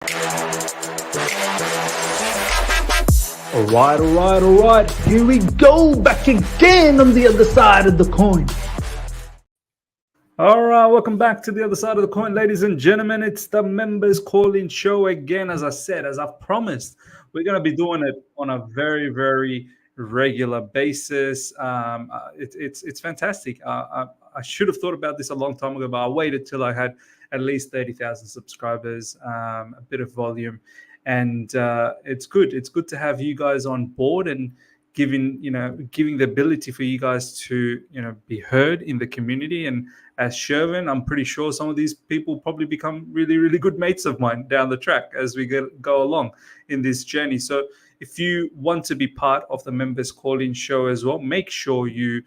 All right. Here we go, back again on the other side of the coin. All right, welcome back to the other side of the coin, ladies and gentlemen. It's the members calling show again. As I said, as I've promised, we're going to be doing it on a very, very regular basis. It's fantastic. I should have thought about this a long time ago, but I waited till I had at least 30,000 subscribers, a bit of volume. And it's good. It's good to have you guys on board and giving the ability for you guys to be heard in the community. And as Shervin, I'm pretty sure some of these people probably become really, really good mates of mine down the track as we go along in this journey. So if you want to be part of the members call-in show as well, make sure you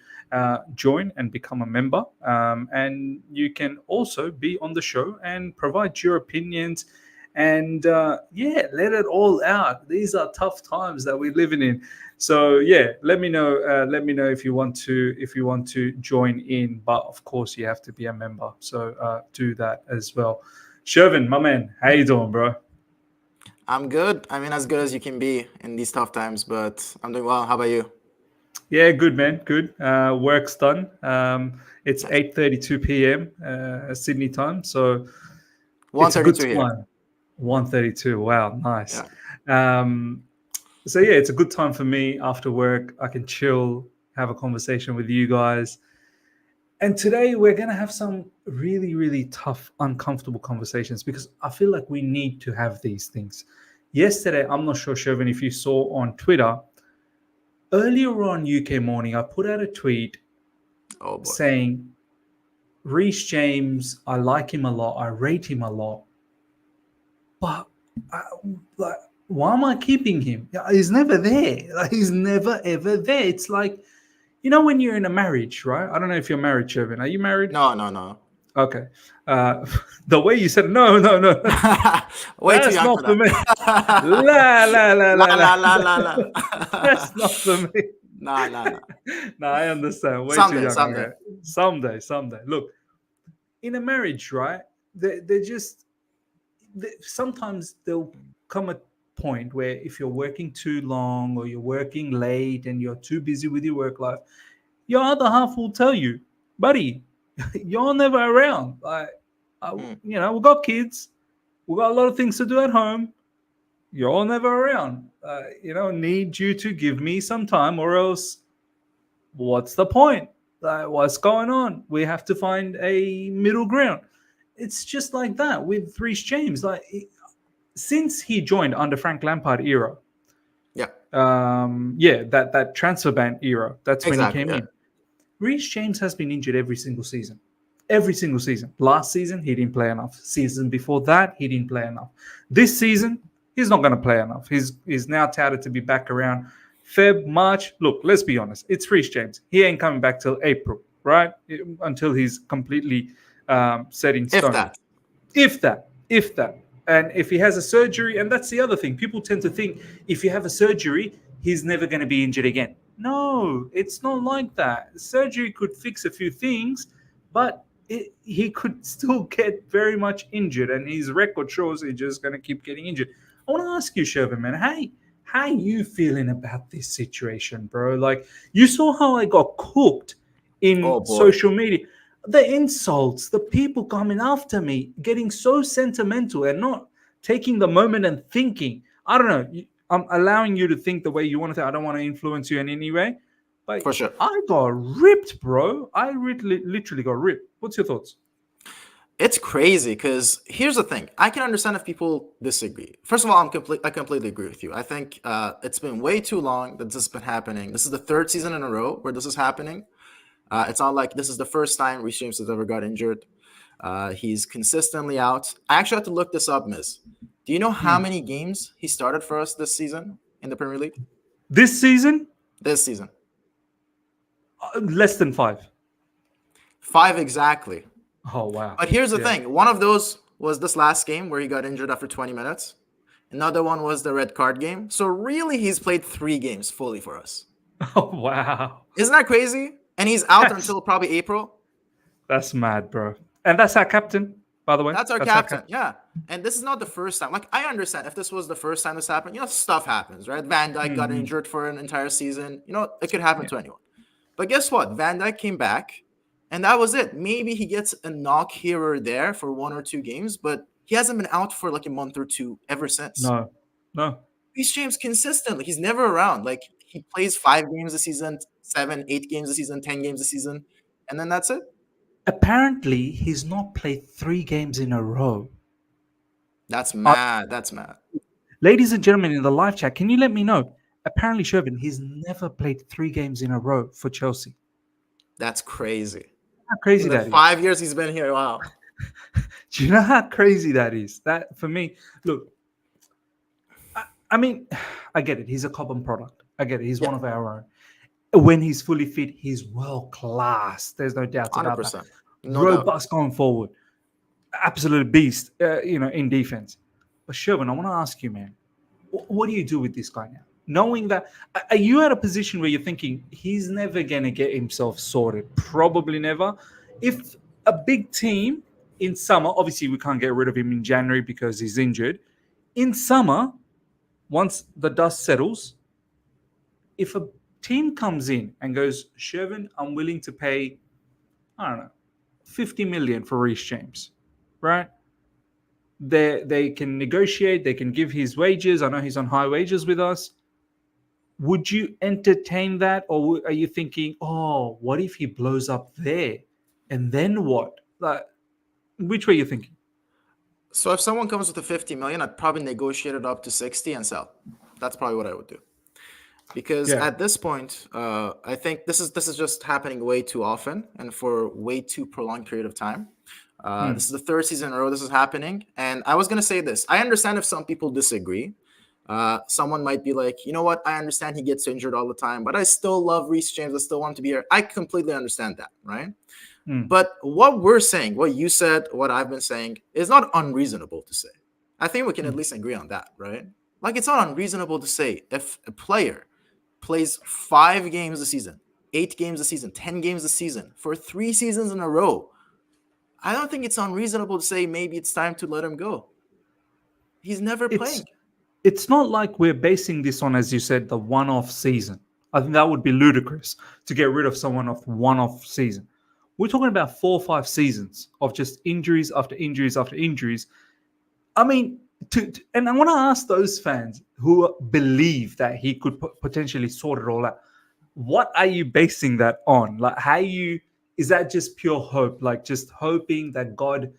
join and become a member. And you can also be on the show and provide your opinions. And let it all out. These are tough times that we're living in. So let me know. Let me know if you want to join in. But of course, you have to be a member. So do that as well. Shervin, my man, how you doing, bro? I'm good. I mean, as good as you can be in these tough times. But I'm doing well. How about you? Yeah, good, man. Good. Work's done. It's 8:32 p.m. Sydney time. So it's a good time. 1:32. Wow, nice. Yeah. It's a good time for me after work. I can chill, have a conversation with you guys. And today we're going to have some really, really tough, uncomfortable conversations because I feel like we need to have these things. Yesterday, I'm not sure, Shervin, if you saw on Twitter, earlier on UK Morning, I put out a tweet saying, Reece James, I like him a lot. I rate him a lot. But why am I keeping him? He's never there. He's never, ever there. It's like, when you're in a marriage, right? I don't know if you're married, Shervin. Are you married? No. Okay. The way you said no. Way That's too young not for for me. La. That's not for me. No. No, I understand. Way too young. Someday. Look, in a marriage, right? They're just... sometimes there'll come a point where if you're working too long or you're working late and you're too busy with your work life, your other half will tell you, buddy, you're never around. We've got kids, we've got a lot of things to do at home. You're never around. Need you to give me some time, or else what's the point? What's going on? We have to find a middle ground. It's just like that with Reece James. Since he joined under Frank Lampard era, that transfer ban era, that's when he came in. Reece James has been injured every single season. Last season, he didn't play enough. Season before that, he didn't play enough. This season, he's not going to play enough. He's now touted to be back around Feb, March. Look, let's be honest. It's Reece James. He ain't coming back till April, right? Until he's completely set in stone. If that. And if he has a surgery, and that's the other thing. People tend to think if you have a surgery, he's never going to be injured again. No, it's not like that. Surgery could fix a few things, but he could still get very much injured, and his record shows he's just going to keep getting injured. I want to ask you, Shervin, man, how are you feeling about this situation, bro? Like, you saw how I got cooked in social media. The insults, the people coming after me, getting so sentimental and not taking the moment and thinking. I don't know. I'm allowing you to think the way you want to think. I don't want to influence you in any way. But for sure, I got ripped, bro. I literally got ripped. What's your thoughts? It's crazy because here's the thing. I can understand if people disagree. First of all, I completely agree with you. I think it's been way too long that this has been happening. This is the third season in a row where this is happening. It's not like this is the first time Reece James has ever got injured. He's consistently out. I actually had to look this up, Miz. Do you know how many games he started for us this season in the Premier League? This season? This season. Less than 5. 5 exactly. Oh, wow. But here's the thing. One of those was this last game where he got injured after 20 minutes. Another one was the red card game. So really, he's played 3 games fully for us. Oh, wow. Isn't that crazy? And he's out until probably April. That's mad, bro. And that's our captain. by the way. That's our That's our captain. Yeah. And this is not the first time. Like, I understand if this was the first time this happened, stuff happens, right? Van Dijk got injured for an entire season. It could happen to anyone. But guess what? Van Dijk came back, and that was it. Maybe he gets a knock here or there for 1 or 2 games, but he hasn't been out for like a month or two ever since. No. Reece James consistently, he's never around. Like, he plays 5 games a season, 7, 8 games a season, 10 games a season, and then that's it. Apparently, he's not played 3 games in a row. That's mad. That's mad. Ladies and gentlemen in the live chat, can you let me know? Apparently, Shervin, he's never played 3 games in a row for Chelsea. That's crazy. How crazy in that the is. 5 years he's been here. Wow. Do you know how crazy that is? That, for me, look, I mean, I get it. He's a Cobham product. I get it. He's one of our own. When he's fully fit, he's world class. There's no doubt about 100%. that. No Robust going forward. Absolute beast, in defense. But Shervin, I want to ask you, man, what do you do with this guy now? Knowing that, are you at a position where you're thinking he's never going to get himself sorted? Probably never. If a big team in summer, obviously we can't get rid of him in January because he's injured. In summer, once the dust settles, if a team comes in and goes, Shervin, I'm willing to pay, I don't know, 50 million for Reece James, right? They can negotiate, they can give his wages. I know he's on high wages with us. Would you entertain that? Or are you thinking, oh, what if he blows up there? And then what? Like, which way are you thinking? So if someone comes with a 50 million, I'd probably negotiate it up to 60 and sell. That's probably what I would do. Because at this point, I think this is just happening way too often and for way too prolonged period of time. This is the 3rd season in a row this is happening. And I was going to say this. I understand if some people disagree. Someone might be like, you know what? I understand he gets injured all the time, but I still love Reece James. I still want him to be here. I completely understand that, right? But what we're saying, what you said, what I've been saying, is not unreasonable to say. I think we can at least agree on that, right? Like, it's not unreasonable to say if a player plays 5 games a season, 8 games a season, 10 games a season for 3 seasons in a row, I don't think it's unreasonable to say maybe it's time to let him go. He's never playing. It's not like we're basing this on, as you said, the one-off season. I think that would be ludicrous to get rid of someone of one-off season. We're talking about 4 or 5 seasons of just injuries after injuries after injuries. I mean, and I want to ask those fans who believe that he could potentially sort it all out. What are you basing that on? Like, is that just pure hope? Like, just hoping that God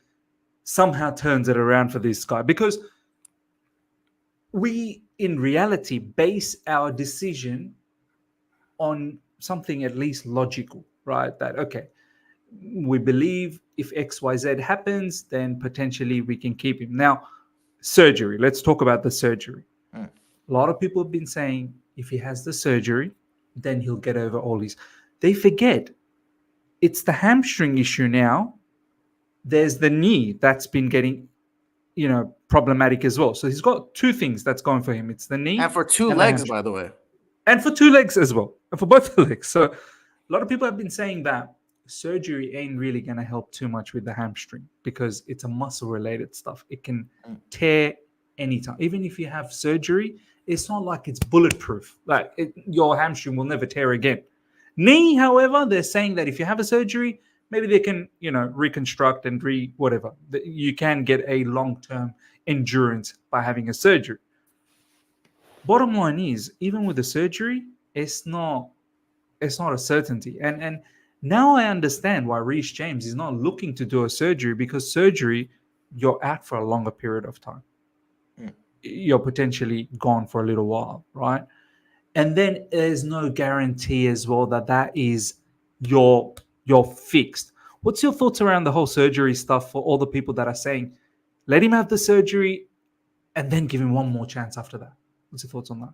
somehow turns it around for this guy? Because we, in reality, base our decision on something at least logical, right? That, okay, we believe if XYZ happens, then potentially we can keep him. Now, surgery. Let's talk about the surgery. A lot of people have been saying if he has the surgery, then he'll get over all these. They forget it's the hamstring issue now. There's the knee that's been getting, problematic as well. So he's got 2 things that's going for him. It's the knee. And for 2 legs, by the way. And for 2 legs as well. And for both the legs. So a lot of people have been saying that surgery ain't really going to help too much with the hamstring because it's a muscle-related stuff. It can tear anytime. Even if you have surgery, it's not like it's bulletproof. Like your hamstring will never tear again. Knee, however, they're saying that if you have a surgery, maybe they can, reconstruct and whatever. You can get a long-term endurance by having a surgery. Bottom line is, even with the surgery, it's not a certainty. And now I understand why Reece James is not looking to do a surgery, because surgery, you're out for a longer period of time. You're potentially gone for a little while, right? And then there's no guarantee as well that is you're fixed. What's your thoughts around the whole surgery stuff for all the people that are saying, let him have the surgery and then give him one more chance after that? What's your thoughts on that?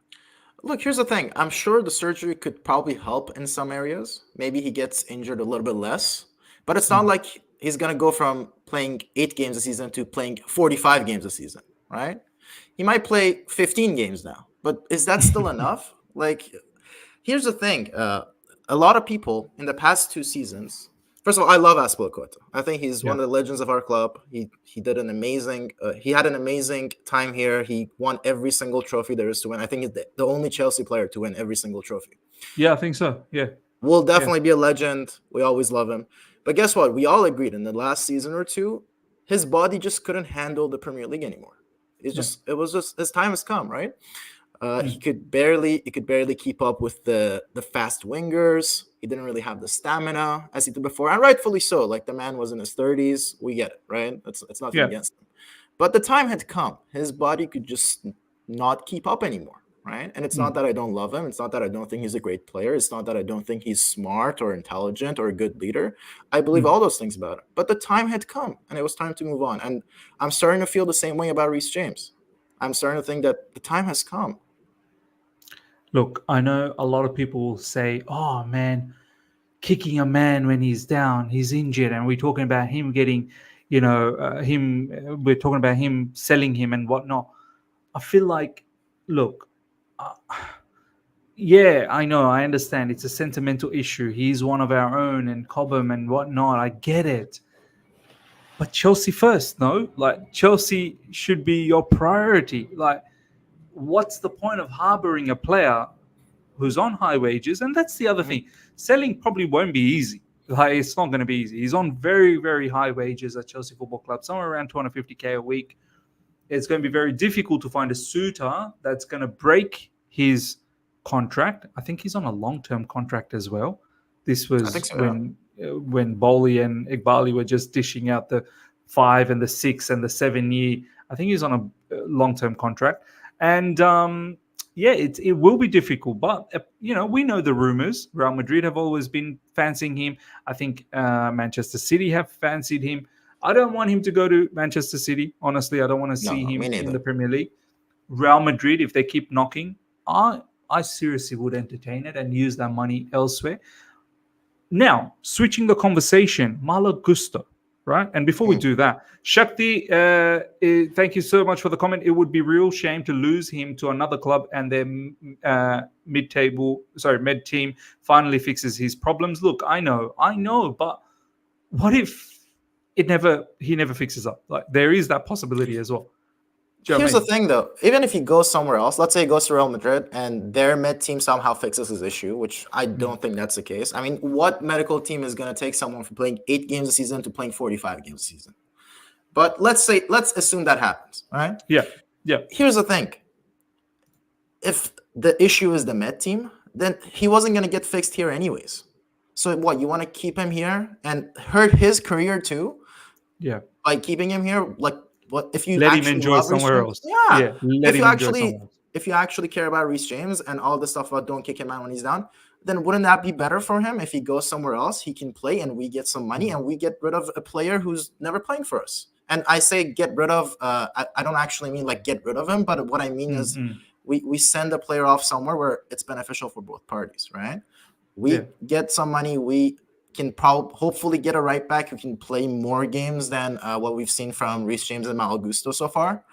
Look, here's the thing. I'm sure the surgery could probably help in some areas. Maybe he gets injured a little bit less. But it's not like he's going to go from playing 8 games a season to playing 45 games a season, right? He might play 15 games now. But is that still enough? Like, here's the thing. A lot of people in the past 2 seasons First of all, I love Azpilicueta. I think he's Yeah. one of the legends of our club. He did an amazing. He had an amazing time here. He won every single trophy there is to win. I think he's the only Chelsea player to win every single trophy. Yeah, I think so. Yeah. Will Yeah. definitely be a legend. We always love him. But guess what? We all agreed in the last season or two, his body just couldn't handle the Premier League anymore. Yeah. It was just his time has come, right? He Mm. could barely keep up with the fast wingers. He didn't really have the stamina as he did before, and rightfully so. Like the man was in his 30s. We get it, right? It's nothing Yeah. against him. But the time had come. His body could just not keep up anymore, right? And it's not Mm. that I don't love him. It's not that I don't think he's a great player. It's not that I don't think he's smart or intelligent or a good leader. I believe Mm. all those things about him. But the time had come, and it was time to move on. And I'm starting to feel the same way about Reece James. I'm starting to think that the time has come. Look, I know a lot of people will say, "Oh man, kicking a man when he's down, he's injured," and we're talking about him getting, him. We're talking about him selling him and whatnot. I feel like, look, uh, yeah, I know, I understand. It's a sentimental issue. He's one of our own, and Cobham and whatnot. I get it, but Chelsea first, no? Like Chelsea should be your priority. Like, what's the point of harboring a player who's on high wages? And that's the other Mhm. thing. Selling probably won't be easy. Like, it's not going to be easy. He's on very, very high wages at Chelsea Football Club, somewhere around 250K a week. It's going to be very difficult to find a suitor that's going to break his contract. I think he's on a long-term contract as well. This I think was so. Yeah. when Boehly and Igbali were just dishing out the 5 and the 6 and the 7 year. I think he's on a long-term contract, and yeah, it will be difficult. But we know the rumors. Real Madrid have always been fancying him. I think Manchester City have fancied him. I don't want him to go to Manchester City. Honestly, I don't want to No, see no, me him in neither. the Premier League. Real Madrid, if they keep knocking, I seriously would entertain it and use that money elsewhere. Now, switching the conversation, Malo Gusto, right? And before we Mm. do that, Shakti, thank you so much for the comment. It would be real shame to lose him to another club and their mid team finally fixes his problems. Look, I know, but what if he never fixes up? Like, there is that possibility as well. Do you know Here's what I the mean? thing, though. Even if he goes somewhere else, let's say he goes to Real Madrid and their mid team somehow fixes his issue, which I Mm. don't think that's the case. I mean, what medical team is going to take someone from playing 8 games a season to playing 45 games a season? But let's assume that happens, right? Yeah, yeah. Here's the thing. If the issue is the med team, then he wasn't going to get fixed here anyways. So what, you want to keep him here and hurt his career too Yeah. by keeping him here? Like, what if you Let him actually enjoy love Reece somewhere James? else. Yeah. Yeah, let If you him enjoy somewhere actually else. if you actually care about Reece James and all the stuff about don't kick him out when he's down, then wouldn't that be better for him if he goes somewhere else? He can play and we get some money and we get rid of a player who's never playing for us. And I say get rid of, I don't actually mean like get rid of him, but what I mean is Mm-hmm. we send a player off somewhere where it's beneficial for both parties, right? Yeah. We get some money. We can hopefully get a right back who can play more games than what we've seen from Reece James and Malo Gusto so far.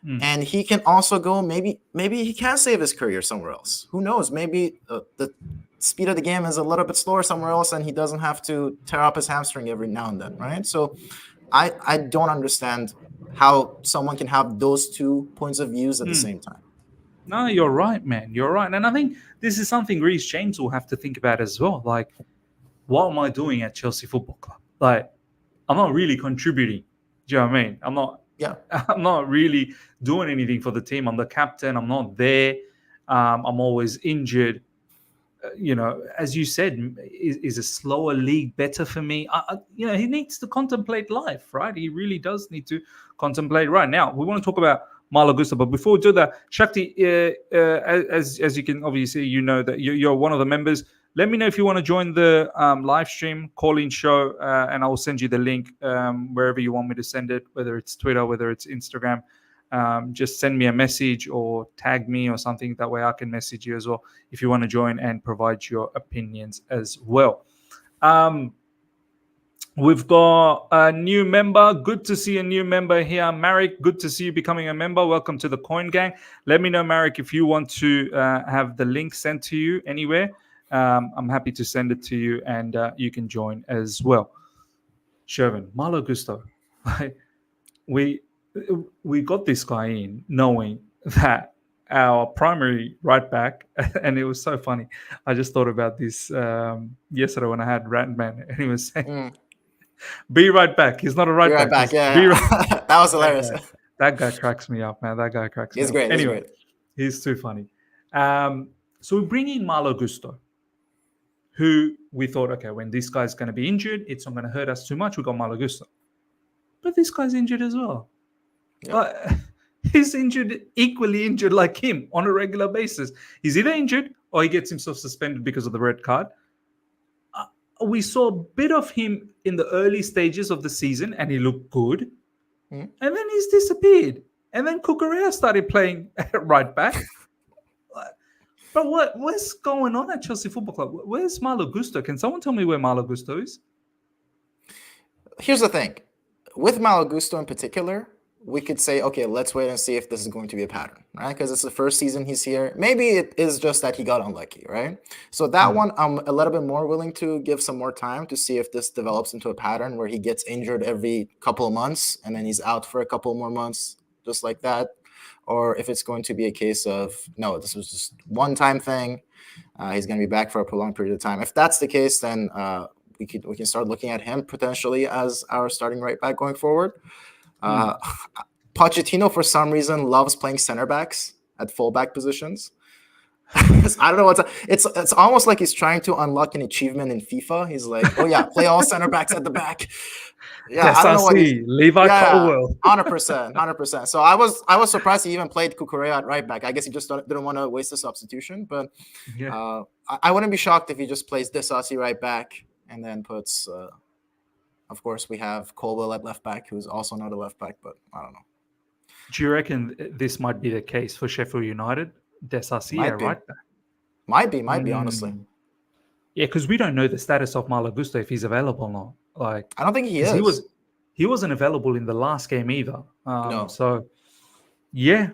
Mm. And he can also go, maybe he can save his career somewhere else. Who knows? Maybe the speed of the game is a little bit slower somewhere else and he doesn't have to tear up his hamstring every now and then, right? So I don't understand how someone can have those 2 points of views at the same time. No, you're right, man. You're right. And I think this is something Reece James will have to think about as well. Like, what am I doing at Chelsea Football Club? Like, I'm not really contributing. Do you know what I mean? Yeah. I'm not really doing anything for the team. I'm the captain. I'm not there. I'm always injured. As you said, is a slower league better for me? He needs to contemplate life, right? He really does need to contemplate right now. We want to talk about Malo Gusto, but before we do that, Shakti, as you can obviously, that you're one of the members. Let me know if you want to join the live stream call-in show, and I will send you the link wherever you want me to send it, whether it's Twitter, whether it's Instagram. Just send me a message or tag me or something. That way I can message you as well if you want to join and provide your opinions as well. We've got a new member. Good to see a new member here. Marek, good to see you becoming a member. Welcome to the Coin Gang. Let me know, Marek, if you want to have the link sent to you anywhere. I'm happy to send it to you and you can join as well. Shervin, Malo Gusto. Like, we got this guy in knowing that our primary right back, and it was so funny. I just thought about this yesterday when I had Rantman, and he was saying, "Be right back." He's not a right Be right back. back. Be Yeah, right. yeah. That was hilarious. That guy cracks me up, man. That guy cracks me He's up. great. He's Anyway, great. he's too funny. So we bring in Malo Gusto, who we thought, okay, when this guy's going to be injured, it's not going to hurt us too much. We got Malo Gusto. But this guy's injured as well. Yep. He's injured, equally injured like him on a regular basis. He's either injured or he gets himself suspended because of the red card. We saw a bit of him in the early stages of the season and he looked good. And then he's disappeared. And then Cucurella started playing right back. But what's going on at Chelsea Football Club? Where's Malo Gusto? Can someone tell me where Malo Gusto is? Here's the thing. With Malo Gusto in particular, we could say, okay, let's wait and see if this is going to be a pattern, right? Because it's the first season he's here. Maybe it is just that he got unlucky, right? So that one, I'm a little bit more willing to give some more time to see if this develops into a pattern where he gets injured every couple of months and then he's out for a couple more months, just like that. Or if it's going to be a case of, no, this was just one-time thing. He's going to be back for a prolonged period of time. If that's the case, then we can start looking at him potentially as our starting right back going forward. Pochettino, for some reason, loves playing center backs at fullback positions. I don't know it's almost like he's trying to unlock an achievement in FIFA. He's like, oh yeah, play all center backs at the back. Yeah, I don't know what Levi Colwell. 100%. So I was surprised he even played Cucurella at right back. I guess he just didn't want to waste a substitution. But I wouldn't be shocked if he just plays Disasi right back and then puts. Of course, we have Chilwell at left back, who's also not a left back, but I don't know. Do you reckon this might be the case for Sheffield United? Disasi right back. Might be honestly. Yeah, because we don't know the status of Malo Gusto if he's available or not. Like, I don't think he is. He wasn't available in the last game either. No. So, yeah,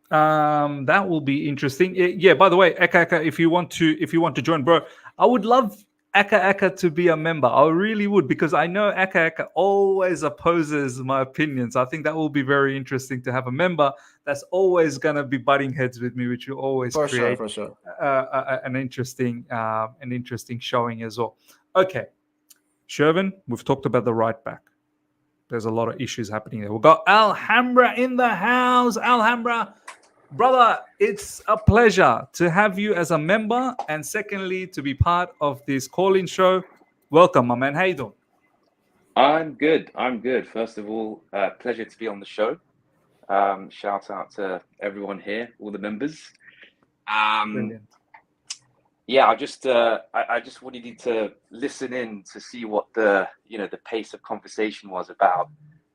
that will be interesting. Yeah. By the way, Eka, if you want to join, bro, I would love Eka to be a member. I really would, because I know Eka always opposes my opinions. I think that will be very interesting to have a member that's always going to be butting heads with me, which will always create for sure. an interesting showing as well. Okay, Shervin, we've talked about the right back. There's a lot of issues happening there. We've got Alhambra in the house. Alhambra, brother, it's a pleasure to have you as a member, and secondly, to be part of this call-in show. Welcome, my man. How you doing? I'm good. First of all, pleasure to be on the show. Shout out to everyone here, all the members. Brilliant. Yeah, I just wanted you to listen in to see what the pace of conversation was about,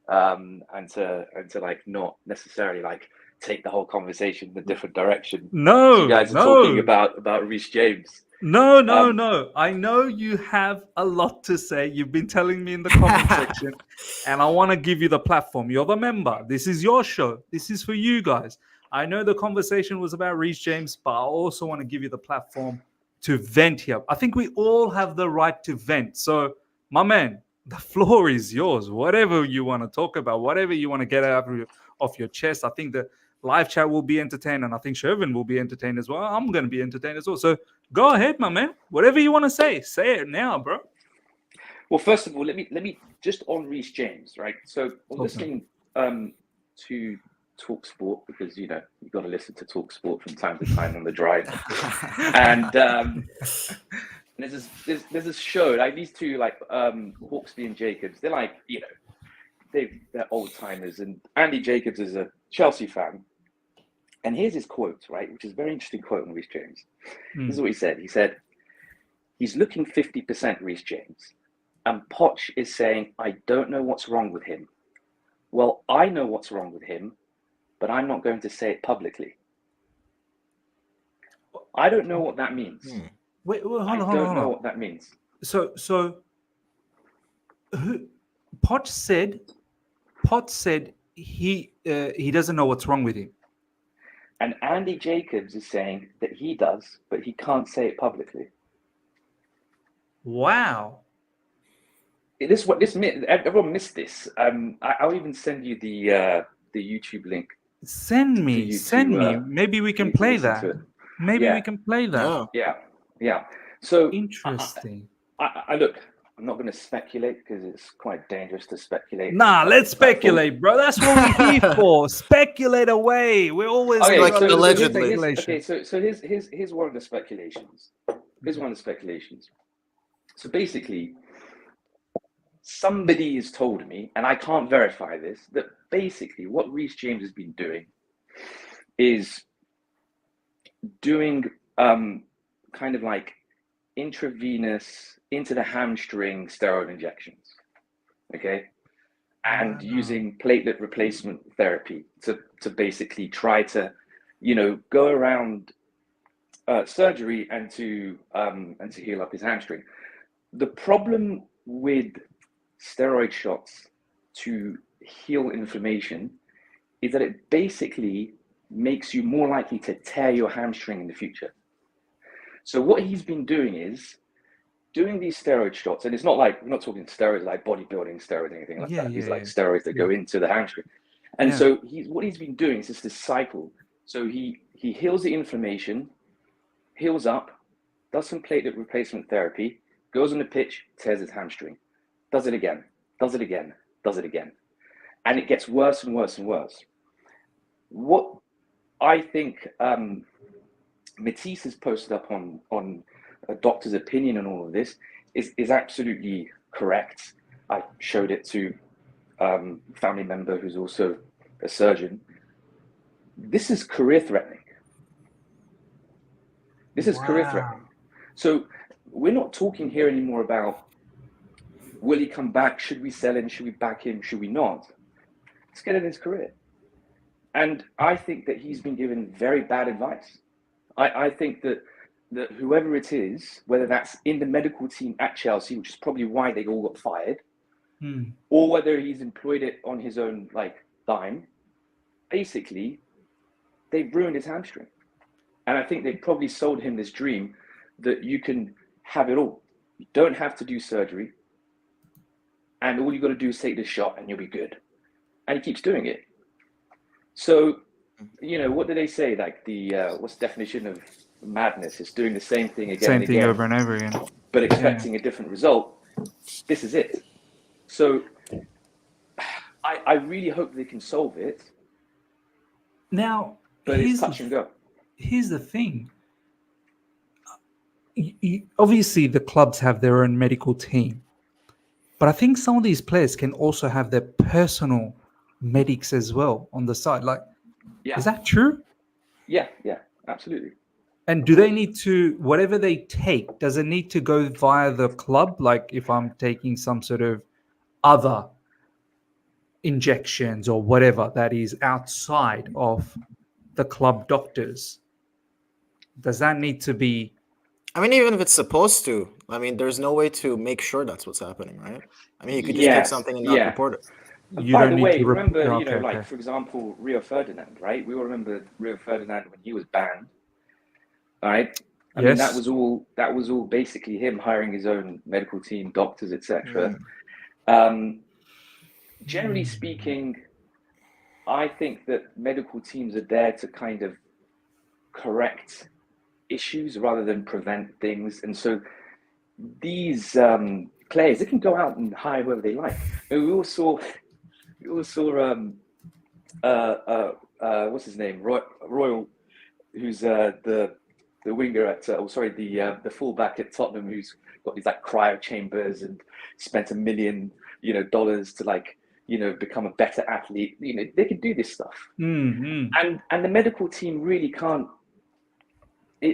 and to like not necessarily like take the whole conversation in a different direction. No, you guys are talking about Reece James. No. I know you have a lot to say. You've been telling me in the comment section, and I want to give you the platform. You're the member. This is your show. This is for you guys. I know the conversation was about Reece James, but I also want to give you the platform to vent here. I think we all have the right to vent. So, my man, the floor is yours. Whatever you want to talk about, whatever you want to get out of your chest. I think the live chat will be entertained, and I think Shervin will be entertained as well. I'm going to be entertained as well. So go ahead, my man. Whatever you want to say it now, bro. Well, first of all, let me just on Reece James, right? So listening to TalkSport, because you got to listen to TalkSport from time to time on the drive, and there's this show like these two, like Hawksby and Jacobs. They're like they're old timers, and Andy Jacobs is a Chelsea fan. And here's his quote, right, which is a very interesting quote on Reece James. This is what he said. He said, he's looking 50%, Reece James. And Poch is saying, I don't know what's wrong with him. Well, I know what's wrong with him, but I'm not going to say it publicly. I don't know what that means. Wait, hold on. I don't know what that means. So Poch said he doesn't know what's wrong with him. And Andy Jacobs is saying that he does, but he can't say it publicly. Wow. everyone missed this. I'll even send you the YouTube link Send for me, you send me. to Maybe we for can you to play listen to that. it. Maybe Yeah. we can play that. Yeah. Yeah. So Interesting. I look. I'm not going to speculate because it's quite dangerous to speculate. Nah, on let's this platform. speculate, bro. That's what we're here for. Speculate away. We're always Okay, Like so allegedly. here's one of the speculations. Here's one of the speculations. So basically, somebody has told me, and I can't verify this, that basically what Reece James has been doing is doing kind of like intravenous into the hamstring steroid injections, okay, and using platelet replacement therapy to basically try to, go around surgery and to heal up his hamstring. The problem with steroid shots to heal inflammation is that it basically makes you more likely to tear your hamstring in the future. So what he's been doing is doing these steroid shots, and it's not like, we're not talking steroids like bodybuilding steroids or anything like that. These are like steroids that go into the hamstring. And so what he's been doing is just this cycle. So he heals the inflammation, heals up, does some platelet replacement therapy, goes on the pitch, tears his hamstring, does it again, does it again, does it again. And it gets worse and worse and worse. What I think Matisse has posted up on a doctor's opinion on all of this is absolutely correct. I showed it to a family member who's also a surgeon. This is career threatening. This is career threatening. So we're not talking here anymore about, will he come back? Should we sell him? Should we back him? Should we not? Let's get in his career. And I think that he's been given very bad advice. I think that whoever it is, whether that's in the medical team at Chelsea, which is probably why they all got fired, or whether he's employed it on his own dime, basically, they've ruined his hamstring. And I think they probably sold him this dream that you can have it all. You don't have to do surgery. And all you got to do is take this shot and you'll be good. And he keeps doing it. So, what do they say? Like what's the definition of madness? It's doing the same thing again and again. over and over again. But expecting a different result. This is it. So I really hope they can solve it. Now, but it's touch and go. Here's the thing. Obviously, the clubs have their own medical team. But I think some of these players can also have their personal medics as well on the side. Is that true? Yeah, absolutely. And do they need to, whatever they take, does it need to go via the club? Like if I'm taking some sort of other injections or whatever that is outside of the club doctors, does that need to be? I mean, even if it's supposed to, there's no way to make sure that's what's happening, right? You could just take something and not report it. By the way, remember, for example, Rio Ferdinand, right? We all remember Rio Ferdinand when he was banned, right? I mean, that was all basically him hiring his own medical team, doctors, etc. Generally speaking, I think that medical teams are there to kind of correct issues rather than prevent things. And so these players, they can go out and hire whoever they like. And we all saw what's his name, Royal, who's the winger at the fullback at Tottenham, who's got these cryo chambers and spent $1 million to become a better athlete. They can do this stuff. And the medical team really can't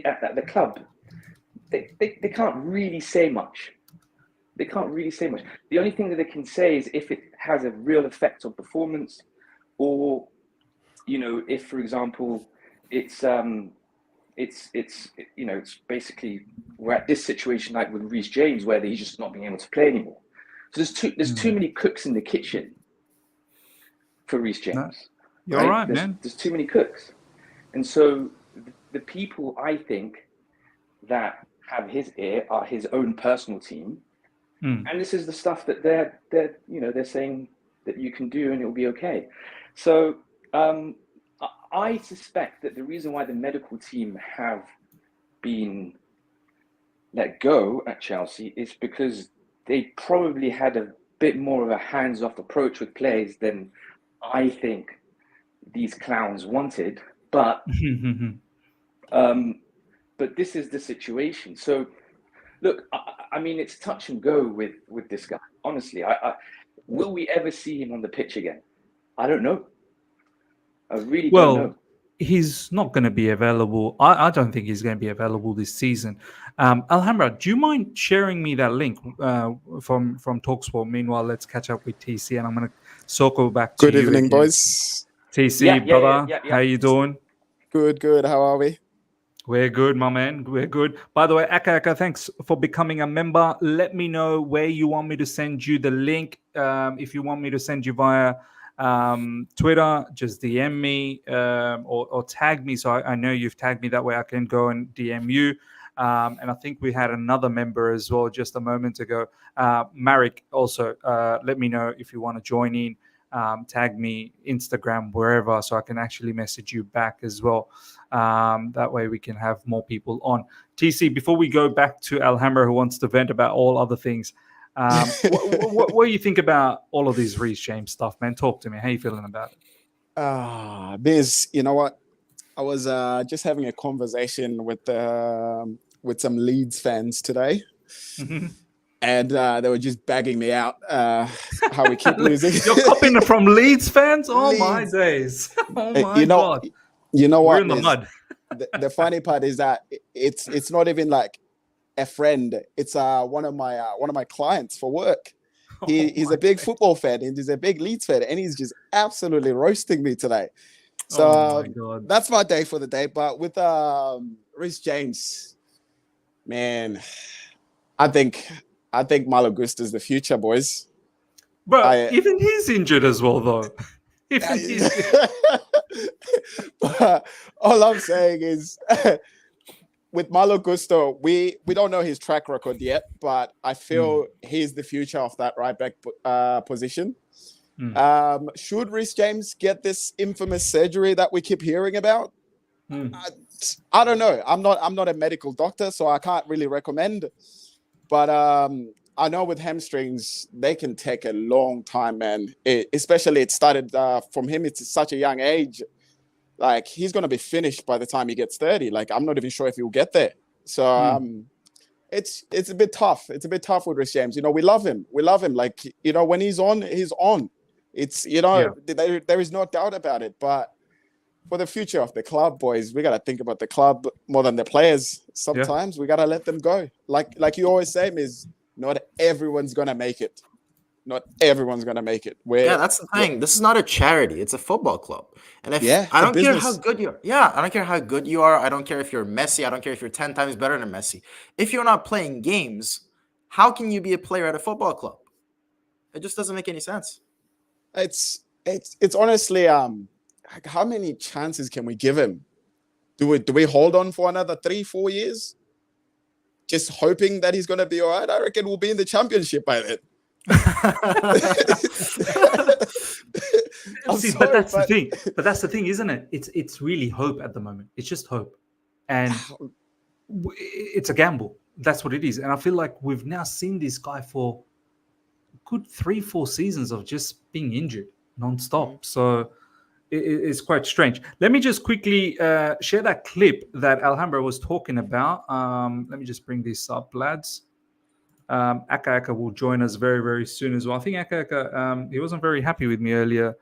at the club. They can't really say much. The only thing that they can say is if it has a real effect on performance, or if, for example, it's basically we're at this situation like with Reece James where he's just not being able to play anymore. So there's too many cooks in the kitchen for Reece James. No, you're right, man. There's too many cooks, and so the people I think that have his ear are his own personal team, And this is the stuff that they're saying that you can do and it will be okay. So I suspect that the reason why the medical team have been let go at Chelsea is because they probably had a bit more of a hands-off approach with players than I think these clowns wanted. But this is the situation. So look, I mean, it's touch and go with this guy. Honestly, will we ever see him on the pitch again? I don't know. I really don't know. He's not going to be available. I don't think he's going to be available this season. Alhambra, do you mind sharing me that link from TalkSport? Meanwhile, let's catch up with TC, and I'm going to circle back to you. Good evening, boys. TC, brother, how you doing? Good. How are we? We're good, my man. We're good. By the way, Aka, thanks for becoming a member. Let me know where you want me to send you the link. If you want me to send you via Twitter, just DM me or tag me. So I know you've tagged me. That way I can go and DM you. And I think we had another member as well just a moment ago. Marek also, let me know if you want to join in. Tag me, Instagram, wherever, so I can actually message you back as well. That way we can have more people on. TC, before we go back to Alhambra, who wants to vent about all other things, what do you think about all of this Reece James stuff, man? Talk to me. How you feeling about it? Biz, you know what? I was just having a conversation with some Leeds fans today. And they were just bagging me out how we keep losing. You're copying from Leeds fans? Oh, Leeds. My days. Oh, my God. You know what? We're in the mud. The funny part is that it's not even like a friend. It's one of my clients for work. He's a big football fan and he's a big Leeds fan, and he's just absolutely roasting me today. So that's my day for the day. But with Reece James, man, I think Malo is the future, boys. But even he's injured as well, though. But all I'm saying is, with Malo Gusto, we don't know his track record yet, but I feel he's the future of that right back position. Should Reece James get this infamous surgery that we keep hearing about? I don't know. I'm not a medical doctor, so I can't really recommend. But I know with hamstrings, they can take a long time, man. Especially it started from him. It's such a young age. Like, he's going to be finished by the time he gets 30. Like, I'm not even sure if he'll get there. So it's a bit tough. It's a bit tough with Reece James. You know, we love him. Like, you know, when he's on, he's on. It's, you know, there is no doubt about it. But for the future of the club, boys, we got to think about the club more than the players. Sometimes we got to let them go. Like you always say, Miz, not everyone's going to make it. Not everyone's going to make it. That's the thing. This is not a charity. It's a football club. And I don't care how good you are. Yeah, I don't care how good you are. I don't care if you're Messi. I don't care if you're 10 times better than Messi. If you're not playing games, how can you be a player at a football club? It just doesn't make any sense. It's honestly, like, how many chances can we give him? Do we hold on for another 3-4 years? Just hoping that he's going to be all right? I reckon we'll be in the championship by then. But that's the thing, isn't it? It's really hope at the moment. It's just hope, and it's a gamble. That's what it is. And I feel like we've now seen this guy for a good 3-4 seasons of just being injured non-stop. So it's quite strange. Let me just quickly share that clip that Alhambra was talking about. Let me just bring this up, lads. Aka will join us very, very soon as well. I think Aka, he wasn't very happy with me earlier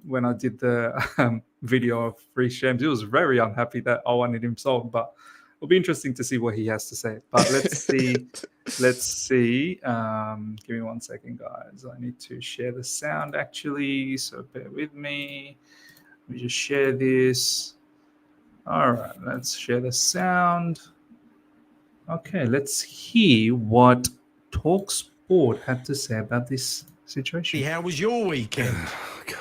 when I did the video of Reece James. He was very unhappy that I wanted him sold, but it'll be interesting to see what he has to say. But let's see. Give me 1 second, guys. I need to share the sound, actually, so bear with me. Let me just share this. All right, let's share the sound. Okay, let's hear what TalkSport had to say about this situation. How was your weekend? Oh, God.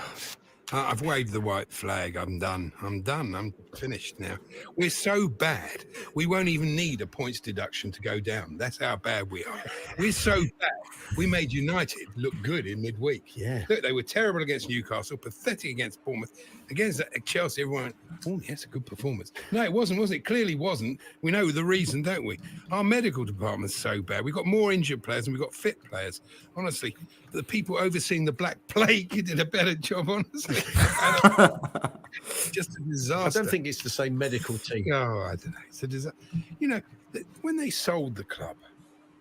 I've waved the white flag. I'm done. I'm finished now. We're so bad. We won't even need a points deduction to go down. That's how bad we are. We're so bad. We made United look good in midweek. Yeah. Look, they were terrible against Newcastle, pathetic against Bournemouth. Against Chelsea, everyone went, oh, yes, a good performance. No, it wasn't, was it? Clearly wasn't. We know the reason, don't we? Our medical department's so bad. We've got more injured players and we've got fit players. Honestly, the people overseeing the Black Plague did a better job, honestly. Just a disaster. I don't think it's the same medical team. Oh, I don't know. It's a disaster. You know, when they sold the club,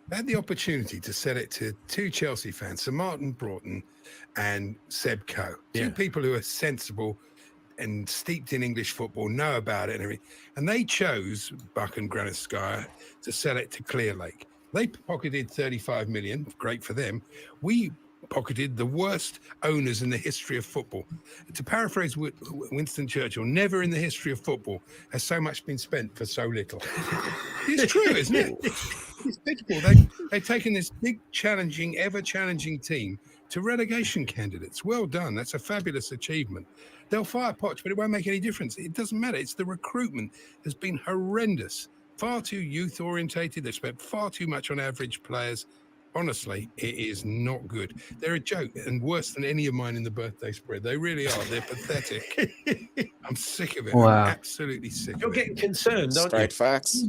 they had the opportunity to sell it to two Chelsea fans, Sir Martin Broughton and Seb Coe. Two people who are sensible and steeped in English football, know about it and everything. And they chose, Buck and Granite Sky, to sell it to Clear Lake. They pocketed 35 million. Great for them. We pocketed the worst owners in the history of football. To paraphrase Winston Churchill, never in the history of football has so much been spent for so little. It's true, isn't it? It's pitiful. They've taken this big, challenging, ever-challenging team to relegation candidates. Well done. That's a fabulous achievement. They'll fire Poch, but it won't make any difference. It doesn't matter. It's the recruitment has been horrendous. Far too youth-orientated. They've spent far too much on average players. Honestly, it is not good. They're a joke and worse than any of mine in the birthday spread. They really are. They're pathetic. I'm sick of it. Wow. I'm absolutely sick You're of it. getting concerned, aren't Straight facts.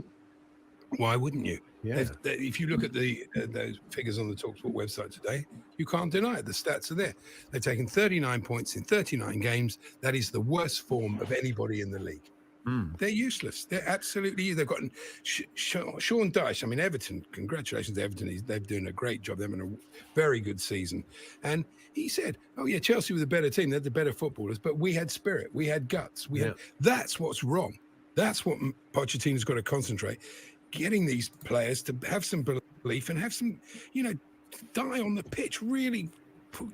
Why wouldn't you? Yeah. If you look at those figures on the TalkSport website today, you can't deny it. The stats are there. They've taken 39 points in 39 games. That is the worst form of anybody in the league. They're useless. They're absolutely. They've got Sean Dyche. I mean, Everton. Congratulations, to Everton. They're doing a great job. They're having a very good season. And he said, "Oh yeah, Chelsea were the better team. They're the better footballers, but we had spirit. We had guts. That's what's wrong. That's what Pochettino's got to concentrate. Getting these players to have some belief and have some, die on the pitch. Really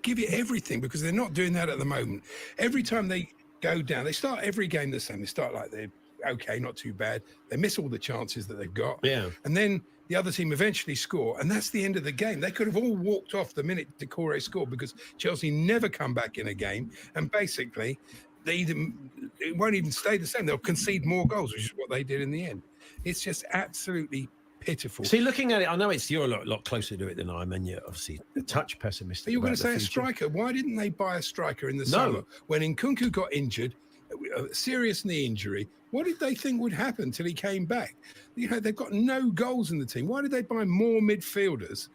give it everything, because they're not doing that at the moment. Every time they go down, they start every game the same. They start like they're okay, not too bad. They miss all the chances that they've got. Yeah. And then the other team eventually score, and that's the end of the game. They could have all walked off the minute Decore scored, because Chelsea never come back in a game, and basically it won't even stay the same. They'll concede more goals, which is what they did in the end. It's just absolutely pitiful. See, looking at it, I know you're a lot closer to it than I am, and you're obviously a touch pessimistic. Are you going to say a striker? Why didn't they buy a striker in the summer when Nkunku got injured, a serious knee injury? What did they think would happen till he came back? They've got no goals in the team. Why did they buy more midfielders?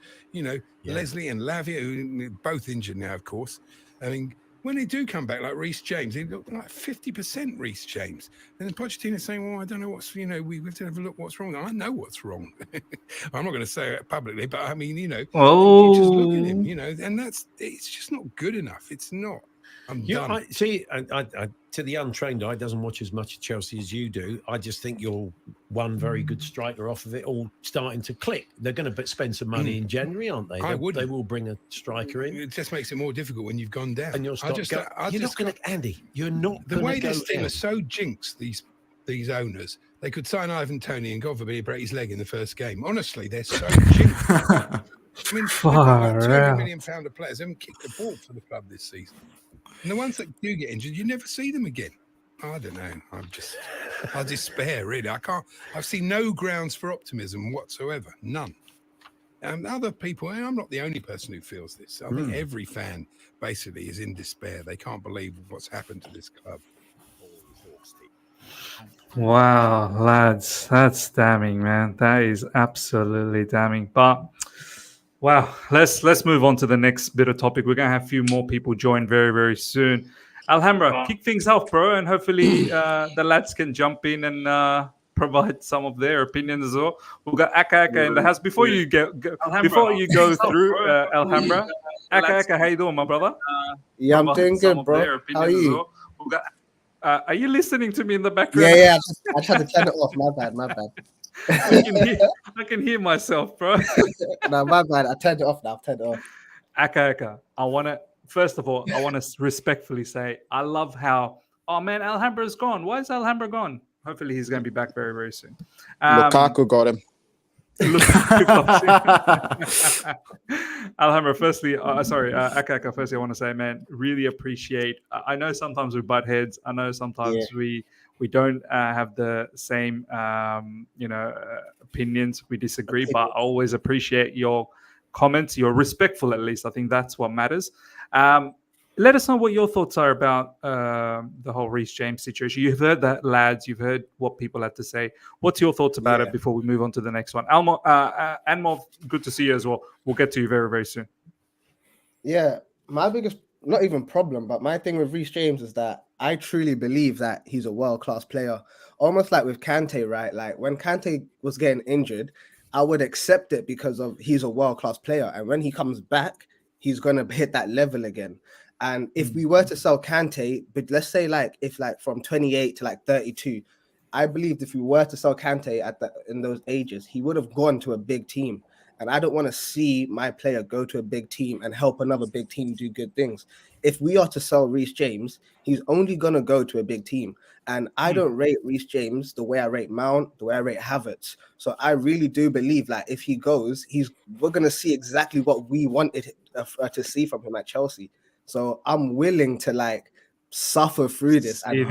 Leslie and Lavia, who are both injured now, of course. I mean, when they do come back, like Reece James, he looked like 50% Reece James. And then Pochettino's saying, well, I don't know what's, we have to have a look what's wrong. I know what's wrong. I'm not going to say it publicly, but I mean, you just look at him, and it's just not good enough. It's not. I'm done. I to the untrained eye, doesn't watch as much Chelsea as you do. I just think you're one very good striker off of it all starting to click. They're going to spend some money in January, aren't they? They will bring a striker in. It just makes it more difficult when you've gone down. And you're not going to, Andy. You're not. The way this team are so jinxed, these owners, they could sign Ivan Toney and God forbid he break his leg in the first game. Honestly, they're so jinxed. I mean, £200 million of players haven't kicked the ball for the club this season. And the ones that do get injured, you never see them again. I don't know. I despair, really. I've seen no grounds for optimism whatsoever. None. Other people, and I'm not the only person who feels this. I think every fan basically is in despair. They can't believe what's happened to this club. Wow, lads, that's damning, man. That is absolutely damning. But wow, let's move on to the next bit of topic. We're gonna have a few more people join very, very soon. Alhambra, kick things off, bro, and hopefully the lads can jump in and provide some of their opinions as well. We've got Aka in the house. Before you go through Alhambra, Aka, how you doing, my brother? Yeah, I'm doing good, bro. How are you? Well. We've got, are you listening to me in the background? Yeah. I tried to turn it off. My bad. I can hear myself, bro. No, my bad. I turned it off now. Aka, I want to respectfully say, I love how, oh man, Alhambra's gone. Why is Alhambra gone? Hopefully he's going to be back very, very soon. Lukaku got him. Alhambra, firstly, Akaka, firstly, I want to say, man, really appreciate. I know sometimes we butt heads. I know sometimes we don't have the same, opinions. We disagree, but I always appreciate your comments. You're respectful, at least. I think that's what matters. Let us know what your thoughts are about the whole Reece James situation. You've heard that, lads. You've heard what people had to say. What's your thoughts about it before we move on to the next one? Anmol, good to see you as well. We'll get to you very, very soon. Yeah, my biggest, not even problem, but my thing with Reece James is that I truly believe that he's a world-class player. Almost like with Kante, right? Like when Kante was getting injured, I would accept it because of he's a world-class player. And when he comes back, he's going to hit that level again. And if we were to sell Kante, but let's say if from 28 to 32, I believe if we were to sell Kante in those ages, he would have gone to a big team. And I don't want to see my player go to a big team and help another big team do good things. If we are to sell Reece James, he's only going to go to a big team. And I don't rate Reece James the way I rate Mount, the way I rate Havertz. So I really do believe if he goes, we're going to see exactly what we wanted to see from him at Chelsea. So I'm willing to suffer through this and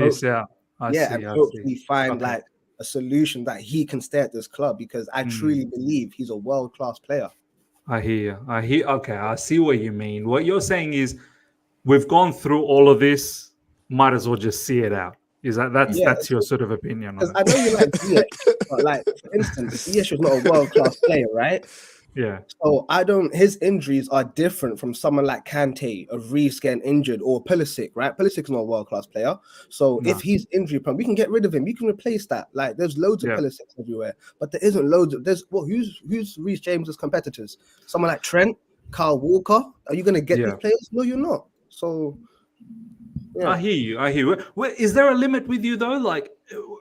hopefully find a solution that he can stay at this club, because I truly believe he's a world-class player. I hear you. Okay, I see what you mean. What you're saying is we've gone through all of this, might as well just see it out. Is that's your sort of opinion on it? I know you like Ziyech, but for instance, Ziyech is not a world-class player, right? Yeah. So his injuries are different from someone like Kante, of Reece getting injured, or Pulisic, right? Pulisic's not a world-class player. So if he's injury prone, we can get rid of him. We can replace that. There's loads of Pulisics everywhere, but there isn't loads of who's Reece James's competitors? Someone like Trent, Kyle Walker. Are you gonna get these players? No, you're not. So I hear you. Well, is there a limit with you though?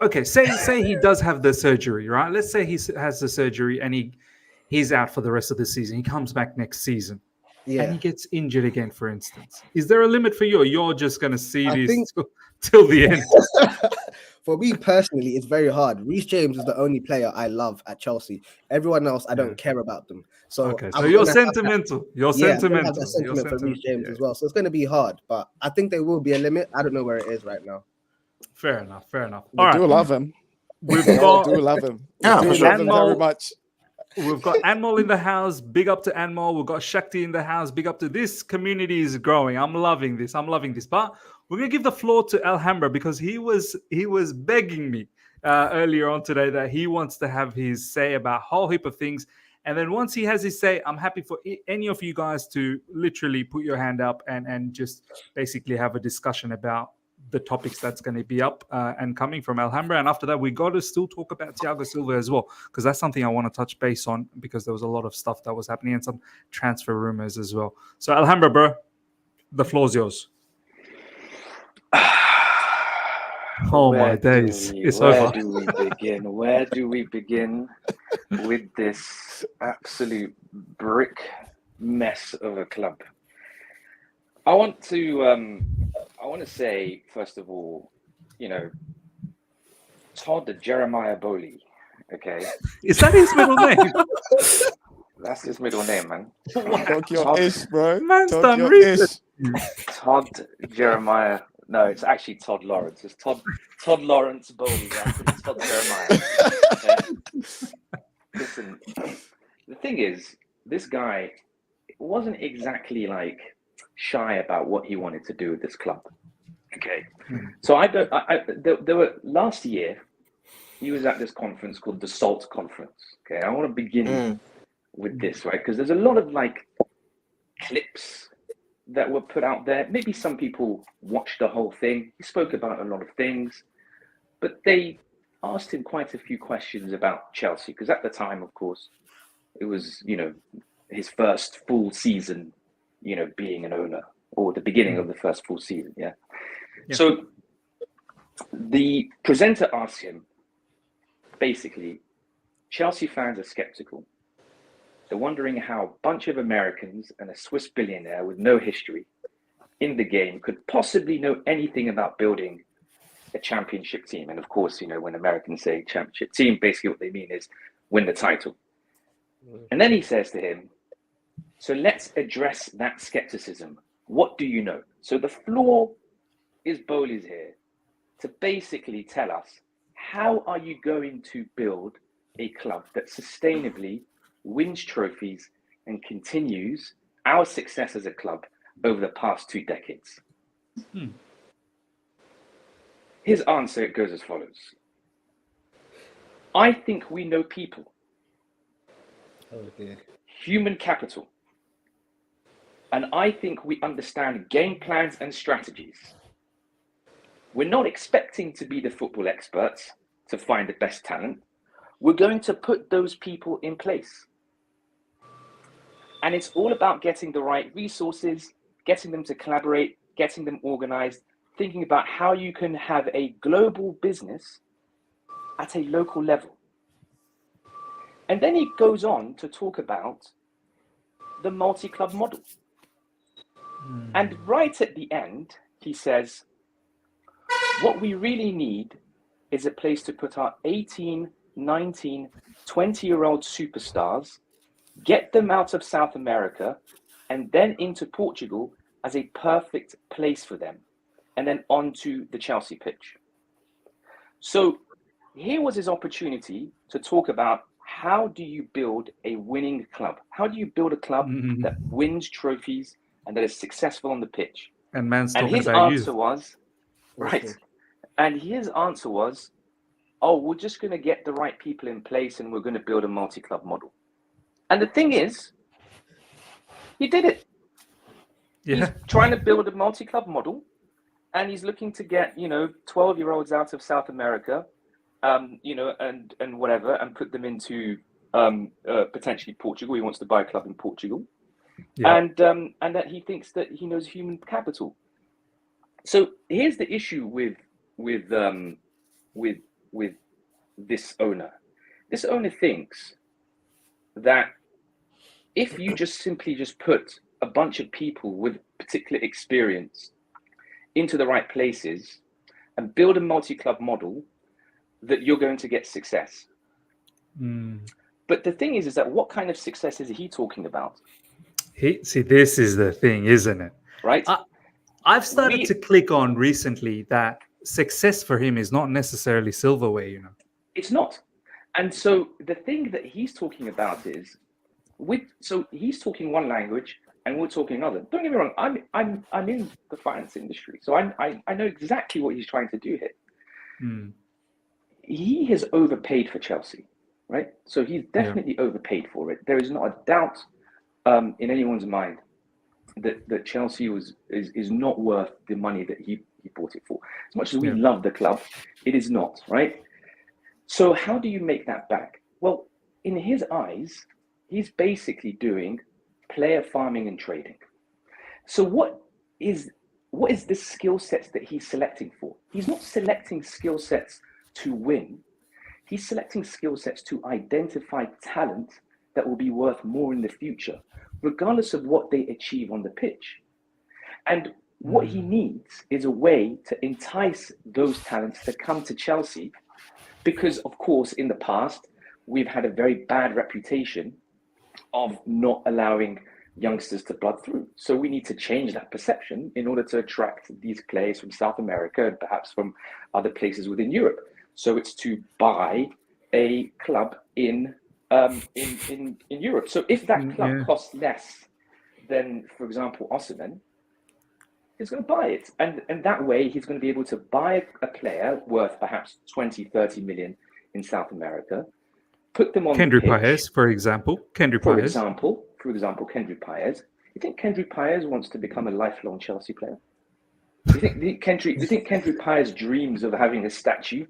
Okay, say he does have the surgery, right? Let's say he has the surgery and he's out for the rest of the season. He comes back next season, and he gets injured again, for instance. Is there a limit for you, or you're just going to see this till the end? For me personally, it's very hard. Reece James is the only player I love at Chelsea. Everyone else, I don't care about them. So, so you're sentimental. You're sentimental. I have that sentiment for Reece James as well. So it's going to be hard, but I think there will be a limit. I don't know where it is right now. Fair enough. We do love him. We do love him. Yeah, we do love him very much. We've got Anmol in the house. Big up to Anmol. We've got Shakti in the house. Big up to this community is growing. I'm loving this. But we're gonna give the floor to Alhambra, because he was begging me earlier on today that he wants to have his say about a whole heap of things. And then once he has his say, I'm happy for any of you guys to literally put your hand up and just basically have a discussion about the topics that's going to be up and coming from Alhambra. And after that, we got to still talk about Thiago Silva as well, because that's something I want to touch base on, because there was a lot of stuff that was happening and some transfer rumors as well. So Alhambra, bro, the floor's yours. Oh my days. It's over. Where do we begin with this absolute brick mess of a club? I want to say, first of all, Todd Jeremiah Boehly. Okay, is that his middle name? That's his middle name, man. Talk your ish, bro. Man's Talk done your research. Todd Jeremiah. No, it's actually Todd Lawrence. It's Todd Lawrence Boehly. It's Todd Jeremiah. Listen, the thing is, this guy wasn't exactly shy about what he wanted to do with this club. Okay, so there were last year. He was at this conference called the SALT conference. Okay, I want to begin with this, right? Because there's a lot of clips that were put out there. Maybe some people watched the whole thing. He spoke about a lot of things, but they asked him quite a few questions about Chelsea, because at the time, of course, it was his first full season, being an owner, or the beginning of the first full season. Yeah. So the presenter asked him, basically, Chelsea fans are skeptical. They're wondering how a bunch of Americans and a Swiss billionaire with no history in the game could possibly know anything about building a championship team. And of course, when Americans say championship team, basically what they mean is win the title. And then he says to him, so let's address that skepticism. What do you know? So the floor is Boehly's here to basically tell us, how are you going to build a club that sustainably wins trophies and continues our success as a club over the past 2 decades? His answer goes as follows. I think we know people, human capital, and I think we understand game plans and strategies. We're not expecting to be the football experts to find the best talent. We're going to put those people in place. And it's all about getting the right resources, getting them to collaborate, getting them organized, thinking about how you can have a global business at a local level. And then he goes on to talk about the multi-club model. And right at the end, he says, what we really need is a place to put our 18, 19, 20-year-old superstars, get them out of South America, and then into Portugal as a perfect place for them, and then onto the Chelsea pitch. So here was his opportunity to talk about, how do you build a winning club? How do you build a club that wins trophies and that is successful on the pitch? And man's And talking his about answer was, right. And his answer was, oh, we're just going to get the right people in place and we're going to build a multi-club model. And the thing is, he did it. He's trying to build a multi-club model, and he's looking to get, 12-year-olds out of South America, and whatever, and put them into potentially Portugal. He wants to buy a club in Portugal, and that he thinks that he knows human capital. So here's the issue with this owner. This owner thinks that if you just simply put a bunch of people with particular experience into the right places and build a multi-club model, that you're going to get success. But the thing is that what kind of success is he talking about? This is the thing, isn't it? Right. I've started to click on recently that success for him is not necessarily silverware, It's not. And so the thing that he's talking about is, so he's talking one language and we're talking other. Don't get me wrong, I'm in the finance industry, so I know exactly what he's trying to do here. He has overpaid for Chelsea, right? So he's definitely overpaid for it. There is not a doubt in anyone's mind that Chelsea is not worth the money that he bought it for. As much as we love the club, it is not, right? So how do you make that back? Well, in his eyes, he's basically doing player farming and trading. So what is the skill sets that he's selecting for? He's not selecting skill sets to win. He's selecting skill sets to identify talent that will be worth more in the future, regardless of what they achieve on the pitch. And what he needs is a way to entice those talents to come to Chelsea, because, of course, in the past, we've had a very bad reputation of not allowing youngsters to blood through. So we need to change that perception in order to attract these players from South America and perhaps from other places within Europe. So it's to buy a club in Europe. So if that club costs less than, for example, Osimhen, he's going to buy it. And that way he's going to be able to buy a player worth perhaps 20, 30 million in South America, put them on Kendry the pitch. Paez, for example. For example, Kendry Paez. You think Kendry Paez wants to become a lifelong Chelsea player? Do you think Kendry Paez dreams of having a statue,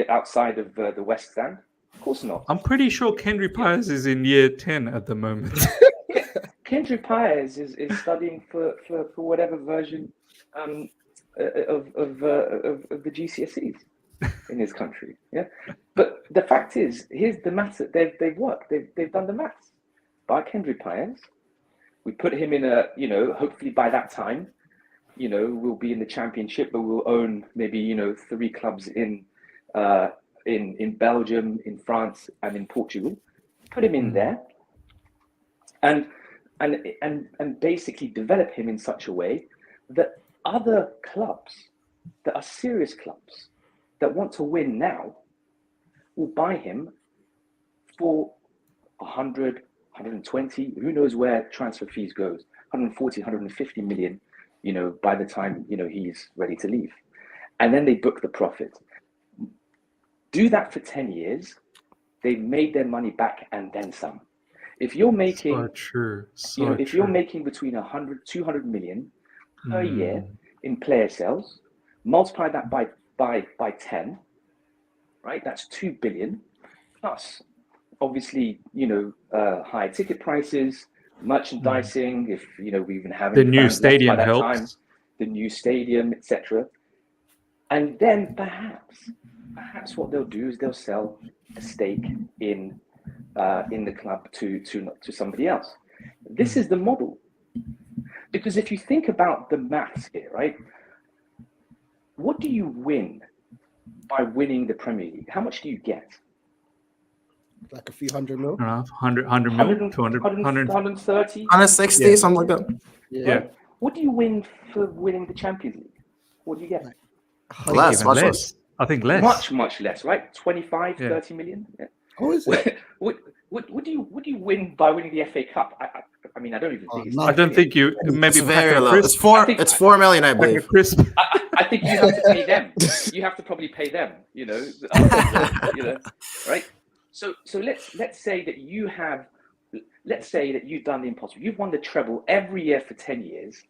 outside of the West Stand? Of course not. I'm pretty sure Kendry Paez is in year 10 at the moment. Kendry Paez is studying for whatever version of the GCSEs in his country. Yeah, but the fact is, here's the maths. They've worked. They've done the maths. Buy Kendry Paez. We put him in hopefully by that time, we'll be in the Championship, but we'll own maybe 3 clubs in in Belgium, in France, and in Portugal. Put him in there, and basically develop him in such a way that other clubs that are serious clubs that want to win now will buy him for 100, 120, who knows where transfer fees goes, 140, 150 million, by the time, he's ready to leave. And then they book the profit. Do that for 10 years, they've made their money back and then some. If you're making, if you're making between 100, 200 million per year in player sales, multiply that by 10, right? That's 2 billion plus, obviously, high ticket prices, merchandising. If we even have the new stadium helps, the new stadium, etc. And then perhaps what they'll do is they'll sell a stake in the club to somebody else. This is the model. Because if you think about the maths here, right? What do you win by winning the Premier League? How much do you get? Like a few hundred mil? 100 mil, 200, 130? 160, something like that. Yeah. What do you win for winning the Champions League? What do you get? Much less. I think less. Much less, right? 25, 30 million? Yeah. How is it? What do you win by winning the FA Cup? I mean, I don't even think it's. I don't think you. Maybe it's very low. It's 4 million, I believe. I think you have to pay them. You have to probably pay them. Right? So let's say that you have. Let's say that you've done the impossible. You've won the treble every year for 10 years.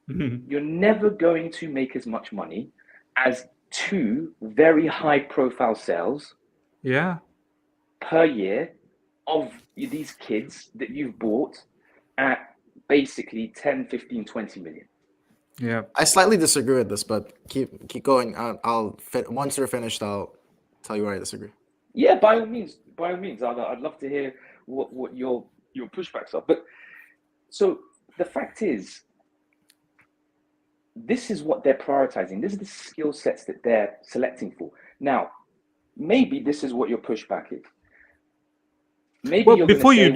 Mm-hmm. You're never going to make as much money as 2 very high-profile sales. Yeah. Per year of these kids that you've bought at basically 10, 15, 20 million. Yeah. I slightly disagree with this, but keep going. Once you're finished, I'll tell you where I disagree. Yeah, by all means. I'd love to hear what your pushbacks are. But so the fact is, this is what they're prioritizing. This is the skill sets that they're selecting for. Now, maybe this is what your pushback is. Maybe well, before you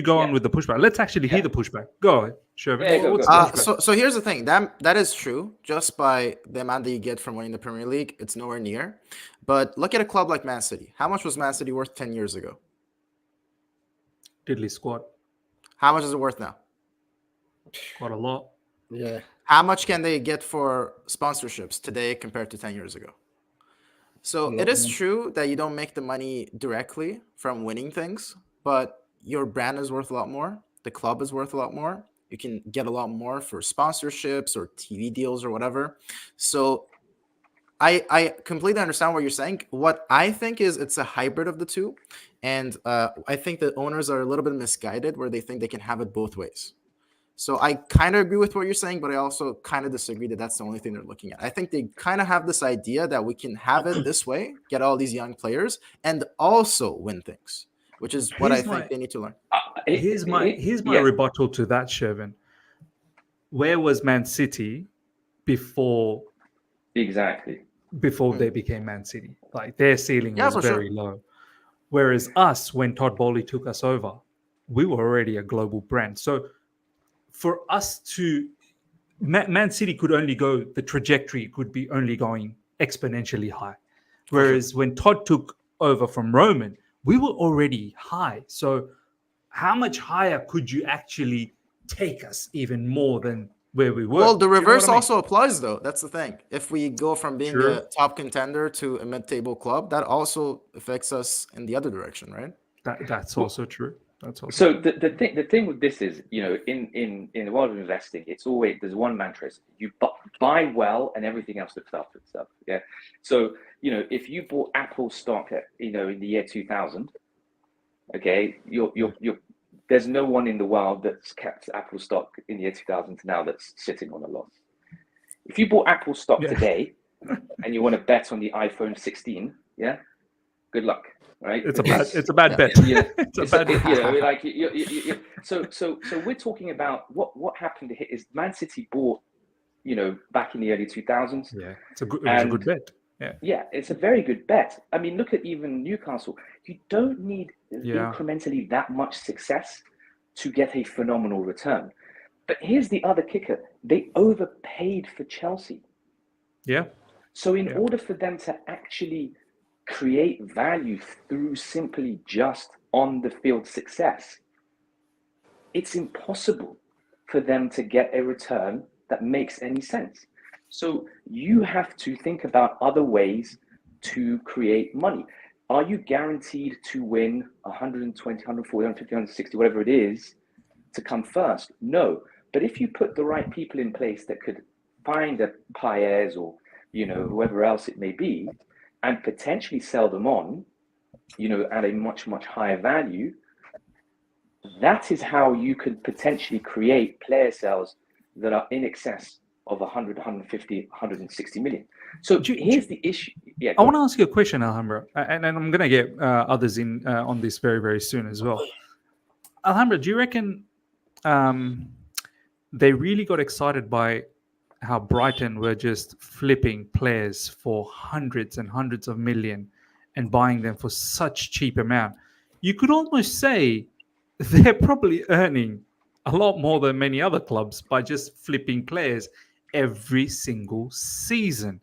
go on with the pushback, let's actually hear the pushback. Go ahead, Shervin. So here's the thing. That is true. Just by the amount that you get from winning the Premier League, it's nowhere near. But look at a club like Man City. How much was Man City worth 10 years ago? Diddly squad. How much is it worth now? Quite a lot. Yeah. How much can they get for sponsorships today compared to 10 years ago? So it is true that you don't make the money directly from winning things, but your brand is worth a lot more. The club is worth a lot more. You can get a lot more for sponsorships or TV deals or whatever. So I completely understand what you're saying. What I think is it's a hybrid of the two. And I think the owners are a little bit misguided where they think they can have it both ways. So I kind of agree with what you're saying, but I also kind of disagree that that's the only thing they're looking at. I think they kind of have this idea that we can have it this way, get all these young players, and also win things, which is what I think they need to learn. Here's my rebuttal to that, Shervin. Where was Man City before? Exactly. Before they became Man City, like their ceiling was very low. Whereas us, when Todd Boehly took us over, we were already a global brand. So for us to, Man City could only go, the trajectory could be only going exponentially high. Whereas when Todd took over from Roman, we were already high. So how much higher could you actually take us even more than where we were? Well, the reverse also applies, though. That's the thing. If we go from being a top contender to a mid-table club, that also affects us in the other direction, right? That's also true. So the thing with this is, in the world of investing, it's always, there's one mantra: you buy well and everything else looks after itself. Yeah. So if you bought Apple stock at in the year 2000, okay, there's no one in the world that's kept Apple stock in the year 2000 to now that's sitting on a loss. If you bought Apple stock today and you want to bet on the iPhone 16, good luck. Right? It's a bad bet. It's a bad bet. So we're talking about what happened here is Man City bought, back in the early 2000s. Yeah, it was a good bet. Yeah, it's a very good bet. I mean, look at even Newcastle. You don't need incrementally that much success to get a phenomenal return. But here's the other kicker. They overpaid for Chelsea. Yeah. So in order for them to actually create value through simply just on the field success, it's impossible for them to get a return that makes any sense. So you have to think about other ways to create money. Are you guaranteed to win 120, 140, 150, 160, whatever it is, to come first? No. But if you put the right people in place that could find a Paez or, whoever else it may be, and potentially sell them on, at a much, much higher value, that is how you could potentially create player sales that are in excess of 100, 150, 160 million. So here's the issue. Yeah, I want to ask you a question, Alhambra, and I'm going to get others in on this very, very soon as well. Alhambra, do you reckon they really got excited by how Brighton were just flipping players for hundreds and hundreds of million and buying them for such cheap amount? You could almost say they're probably earning a lot more than many other clubs by just flipping players every single season.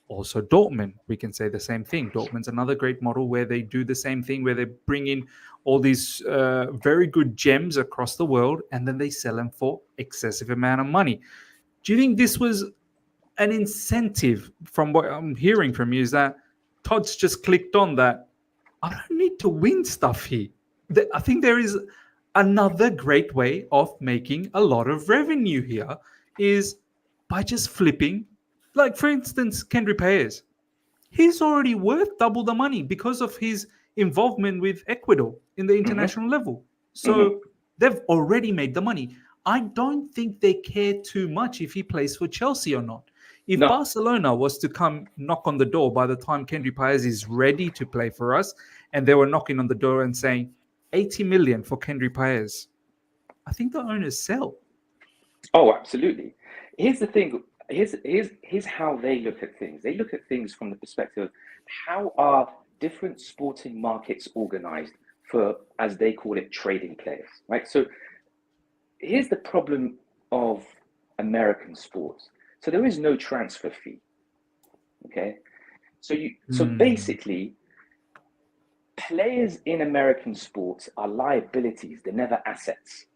Also, Dortmund, we can say the same thing. Dortmund's another great model where they do the same thing, where they bring in all these very good gems across the world, and then they sell them for excessive amount of money. Do you think this was an incentive? From what I'm hearing from you, is that Todd's just clicked on that I don't need to win stuff here. I think there is another great way of making a lot of revenue here is by just flipping. Like, for instance, Kendry Paez. He's already worth double the money because of his involvement with Ecuador in the international level. So they've already made the money. I don't think they care too much if he plays for Chelsea or not. If Barcelona was to come knock on the door by the time Kendry Paez is ready to play for us, and they were knocking on the door and saying 80 million for Kendry Paez, I think the owners sell. Oh, absolutely. Here's the thing. Here's how they look at things. They look at things from the perspective of how are different sporting markets organized for, as they call it, trading players, right? So here's the problem of American sports. So there is no transfer fee. Okay. So basically, players in American sports are liabilities. They're never assets.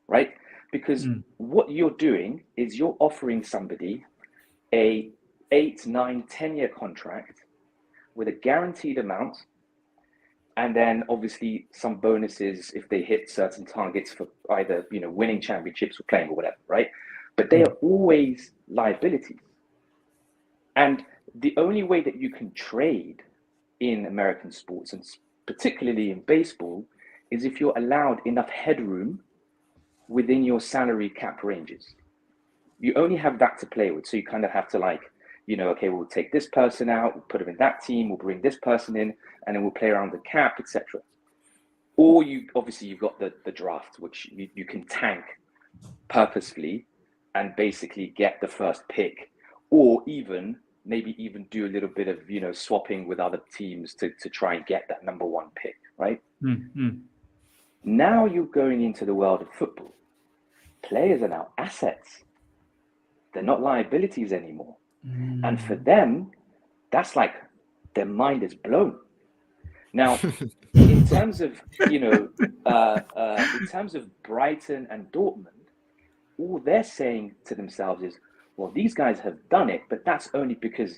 Right? Because what you're doing is you're offering somebody a 8, 9, 10-year contract with a guaranteed amount, and then obviously some bonuses if they hit certain targets for either winning championships or playing or whatever, right? But they are always liabilities. And the only way that you can trade in American sports, and particularly in baseball, is if you're allowed enough headroom within your salary cap ranges. You only have that to play with. So you kind of have to okay, we'll take this person out, we'll put him in that team, we'll bring this person in, and then we'll play around the cap, etc. Or you've got the draft, which you can tank purposefully and basically get the first pick, or maybe even do a little bit of, swapping with other teams to try and get that number one pick, right? Now you're going into the world of football. Players are now assets. They're not liabilities anymore. And for them, that's like their mind is blown. Now, in terms of, in terms of Brighton and Dortmund, all they're saying to themselves is, well, these guys have done it, but that's only because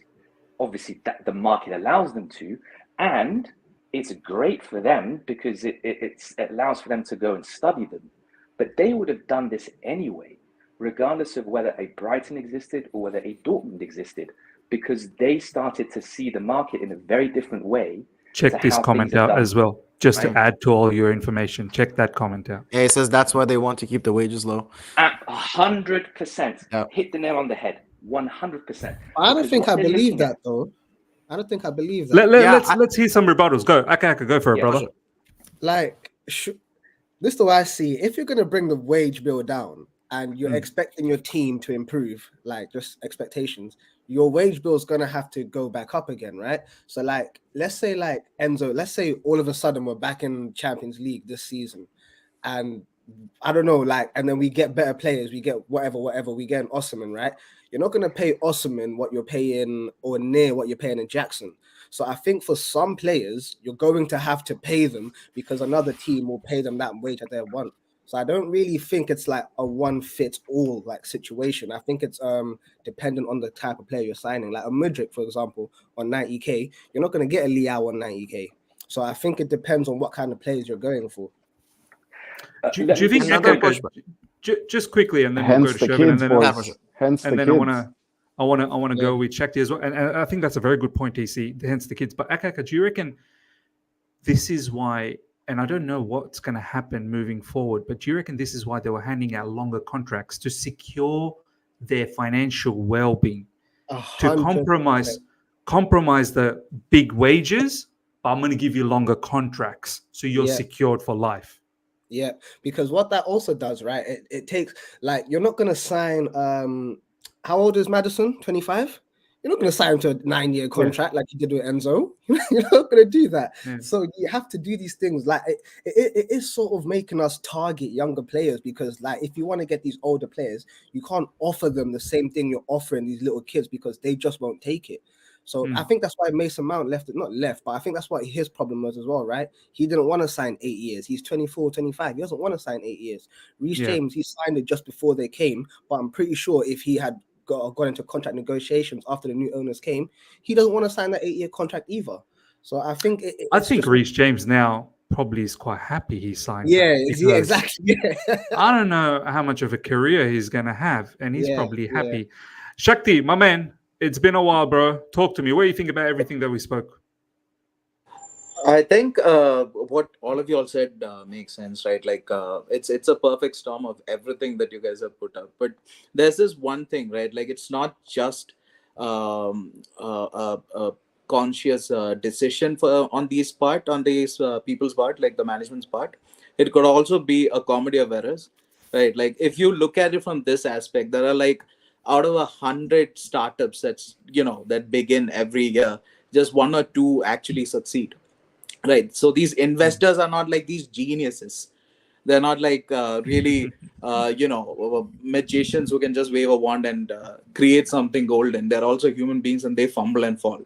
obviously that the market allows them to. And it's great for them because it allows for them to go and study them. But they would have done this anyway, regardless of whether a Brighton existed or whether a Dortmund existed, because they started to see the market in a very different way. Check this comment out as well, just to add to all your information. Check that comment out. Yeah, it says that's why they want to keep the wages low. At 100%. Hit the nail on the head. 100%. I don't think I believe that, though. I don't think I believe that. Let's hear some rebuttals. Go. Aka, go for it, brother. Sure. Like, this is the way I see it. If you're going to bring the wage bill down, and you're expecting your team to improve, like just expectations, your wage bill is going to have to go back up again, right? So like, let's say like Enzo, let's say all of a sudden we're back in Champions League this season, and I don't know, like, and then we get better players, we get whatever, we get an Osimhen, right? You're not going to pay Osimhen what you're paying or near what you're paying in Jackson. So I think for some players, you're going to have to pay them because another team will pay them that wage that they want. So I don't really think it's like a one fits all like situation. I think it's dependent on the type of player you're signing. Like a Mudryk, for example, on 90k, you're not going to get a Liao on 90k. So I think it depends on what kind of players you're going for. Do you think just quickly, and then we'll go to Shervin, and then I want to go with Shakti as well. And I think that's a very good point, TC. Hence the kids. But Akaka, do you reckon this is why? And I don't know what's going to happen moving forward, but do you reckon this is why they were handing out longer contracts to secure their financial well-being, to compromise the big wages, but I'm going to give you longer contracts so you're secured for life? Yeah, because what that also does, right? It takes, like, you're not going to sign, how old is Maddison? 25? You're not going to sign him to a 9-year contract like you did with Enzo. You're not going to do that. Yeah. So you have to do these things. Like it is sort of making us target younger players, because like if you want to get these older players, you can't offer them the same thing you're offering these little kids because they just won't take it. So I think that's why Mason Mount not left, but I think that's what his problem was as well, right? He didn't want to sign 8 years. He's 24, 25. He doesn't want to sign 8 years. Reece James, he signed it just before they came, but I'm pretty sure if he had got into contract negotiations after the new owners came, he doesn't want to sign that 8-year contract either. So I think I think Reece James now probably is quite happy he signed. Exactly. I don't know how much of a career he's going to have, and he's probably happy. Shakti, my man, it's been a while, bro. Talk to me. What do you think about everything that we spoke? I think what all of you all said makes sense, right? Like it's a perfect storm of everything that you guys have put up. But there's this one thing, right? Like it's not just a conscious decision on these people's part, like the management's part. It could also be a comedy of errors, right? Like if you look at it from this aspect, there are like out of 100 startups that begin every year, just 1 or 2 actually succeed. Right. So these investors are not like these geniuses. They're not like really, magicians who can just wave a wand and create something golden. They're also human beings and they fumble and fall.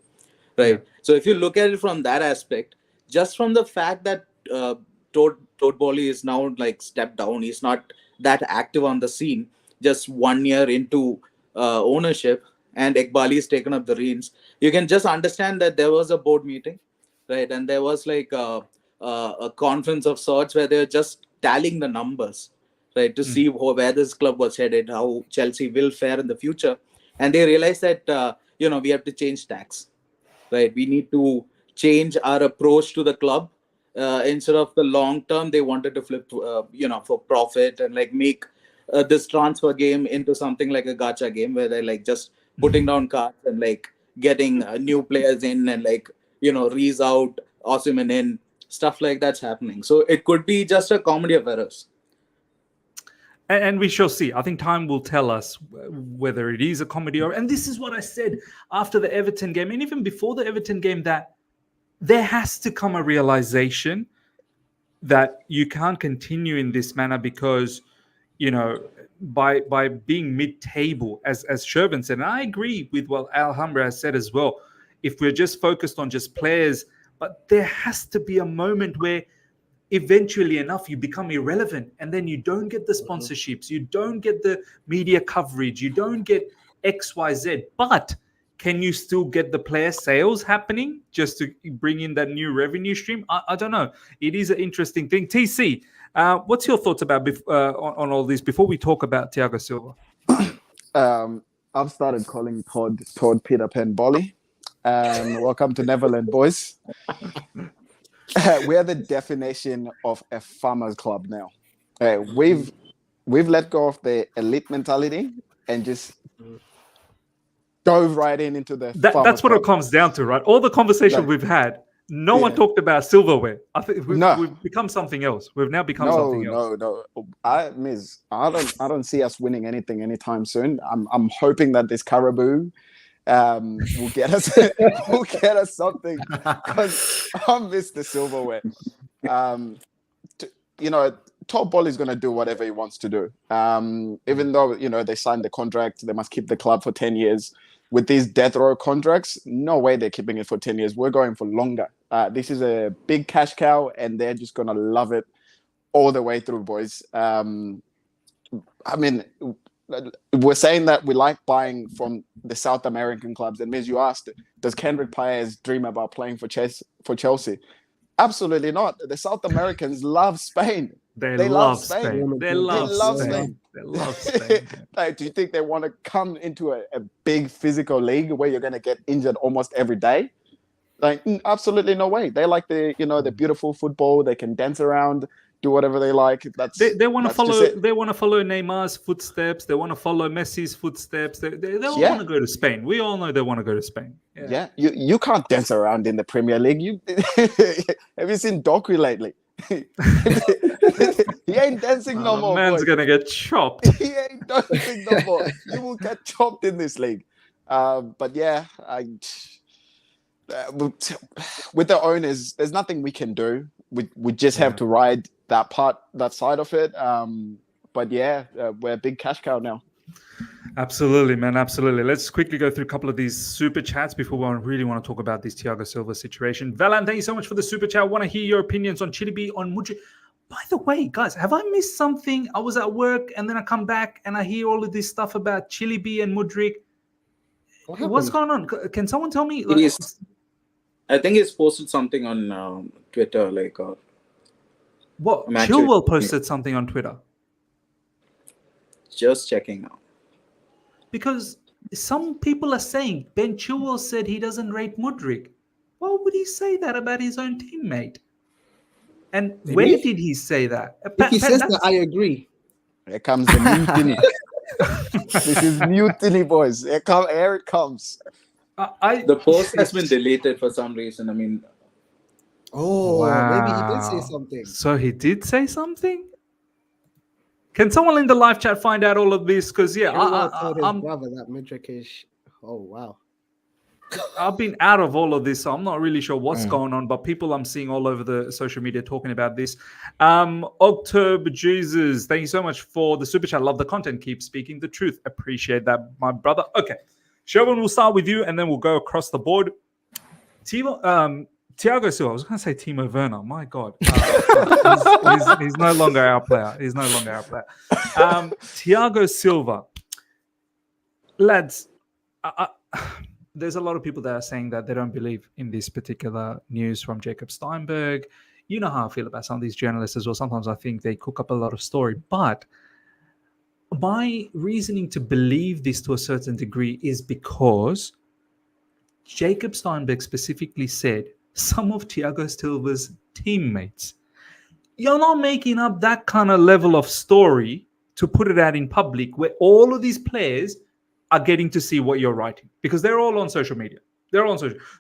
Right. Yeah. So if you look at it from that aspect, just from the fact that Todd Boehly is now like stepped down, he's not that active on the scene, just 1 year into ownership, and Iqbali has taken up the reins, you can just understand that there was a board meeting. Right, and there was like a conference of sorts where they were just tallying the numbers, right, to see where this club was headed, how Chelsea will fare in the future, and they realized that we have to change tax, right? We need to change our approach to the club. Instead of the long term, they wanted to flip, for profit and like make this transfer game into something like a gacha game where they're like just putting down cards and like getting new players in and like. Reece out, Osimhen in, stuff like that's happening. So it could be just a comedy of errors. And we shall see. I think time will tell us whether it is a comedy or... And this is what I said after the Everton game, and even before the Everton game, that there has to come a realization that you can't continue in this manner because, by being mid-table, as Shervin said, and I agree with what Alhambra has said as well, if we're just focused on just players, but there has to be a moment where eventually enough you become irrelevant, and then you don't get the sponsorships, you don't get the media coverage, you don't get XYZ, but can you still get the player sales happening just to bring in that new revenue stream? I don't know. It is an interesting thing. TC, what's your thoughts about on all this before we talk about Thiago Silva? I've started calling Todd Peter Pan Boehly. Welcome to Neverland, boys. We're the definition of a farmers club now. We've let go of the elite mentality and just dove right into the. That's what it comes down to, right? All the conversation we've had, No one talked about silverware. I think we've become something else. We've now become something else. No. I don't see us winning anything anytime soon. I'm hoping that this Caribou will get us something, because I miss the silverware. Todd Boehly is going to do whatever he wants to do. Even though they signed the contract, they must keep the club for 10 years. With these death row contracts, no way they're keeping it for 10 years. We're going for longer. This is a big cash cow, and they're just going to love it all the way through, boys. I mean, we're saying that we like buying from the South American clubs. And Miz, you asked, does Kendrick Paez dream about playing for Chelsea? Absolutely not. The South Americans love Spain. They love Spain. They love Spain. Like, do you think they want to come into a big physical league where you're going to get injured almost every day? Like, absolutely no way. They like the beautiful football. They can dance around, do whatever they like. They want to follow. They want to follow Neymar's footsteps. They want to follow Messi's footsteps. They all want to go to Spain. We all know they want to go to Spain. Yeah. You can't dance around in the Premier League. Have you seen Doku lately? He ain't dancing no more. Man's gonna get chopped. He ain't dancing no more. You will get chopped in this league. But yeah, with the owners, there's nothing we can do. We just have to ride that side of it. But yeah, we're a big cash cow now. Absolutely, man. Absolutely. Let's quickly go through a couple of these super chats before we really want to talk about this Thiago Silva situation. Valan, thank you so much for the super chat. I want to hear your opinions on Chilwell, on Mudryk. By the way, guys, have I missed something? I was at work and then I come back and I hear all of this stuff about Chilwell and Mudryk. What's going on? Can someone tell me? I think he's posted something on Twitter. What? Chilwell posted something on Twitter. Just checking now. Because some people are saying Ben Chilwell said he doesn't rate Mudryk. Why would he say that about his own teammate? And where did he say that? If he says that, I agree. Here comes the mutiny. This is mutiny, boys. Here it comes. The post has been deleted for some reason. I mean, maybe he did say something. So he did say something? Can someone in the live chat find out all of this? Because I'm brother that Mudryk is. Oh wow. I've been out of all of this, so I'm not really sure what's going on, but people I'm seeing all over the social media talking about this. October Jesus, thank you so much for the super chat. Love the content. Keep speaking the truth. Appreciate that, my brother. Okay, Sherwin, we'll start with you, and then we'll go across the board. Thiago Silva, I was going to say Timo Werner. My God. He's no longer our player. Thiago Silva. Lads, there's a lot of people that are saying that they don't believe in this particular news from Jacob Steinberg. You know how I feel about some of these journalists as well. Sometimes I think they cook up a lot of story. But my reasoning to believe this to a certain degree is because Jacob Steinberg specifically said some of Thiago Silva's teammates. You're not making up that kind of level of story to put it out in public where all of these players are getting to see what you're writing because they're all on social media.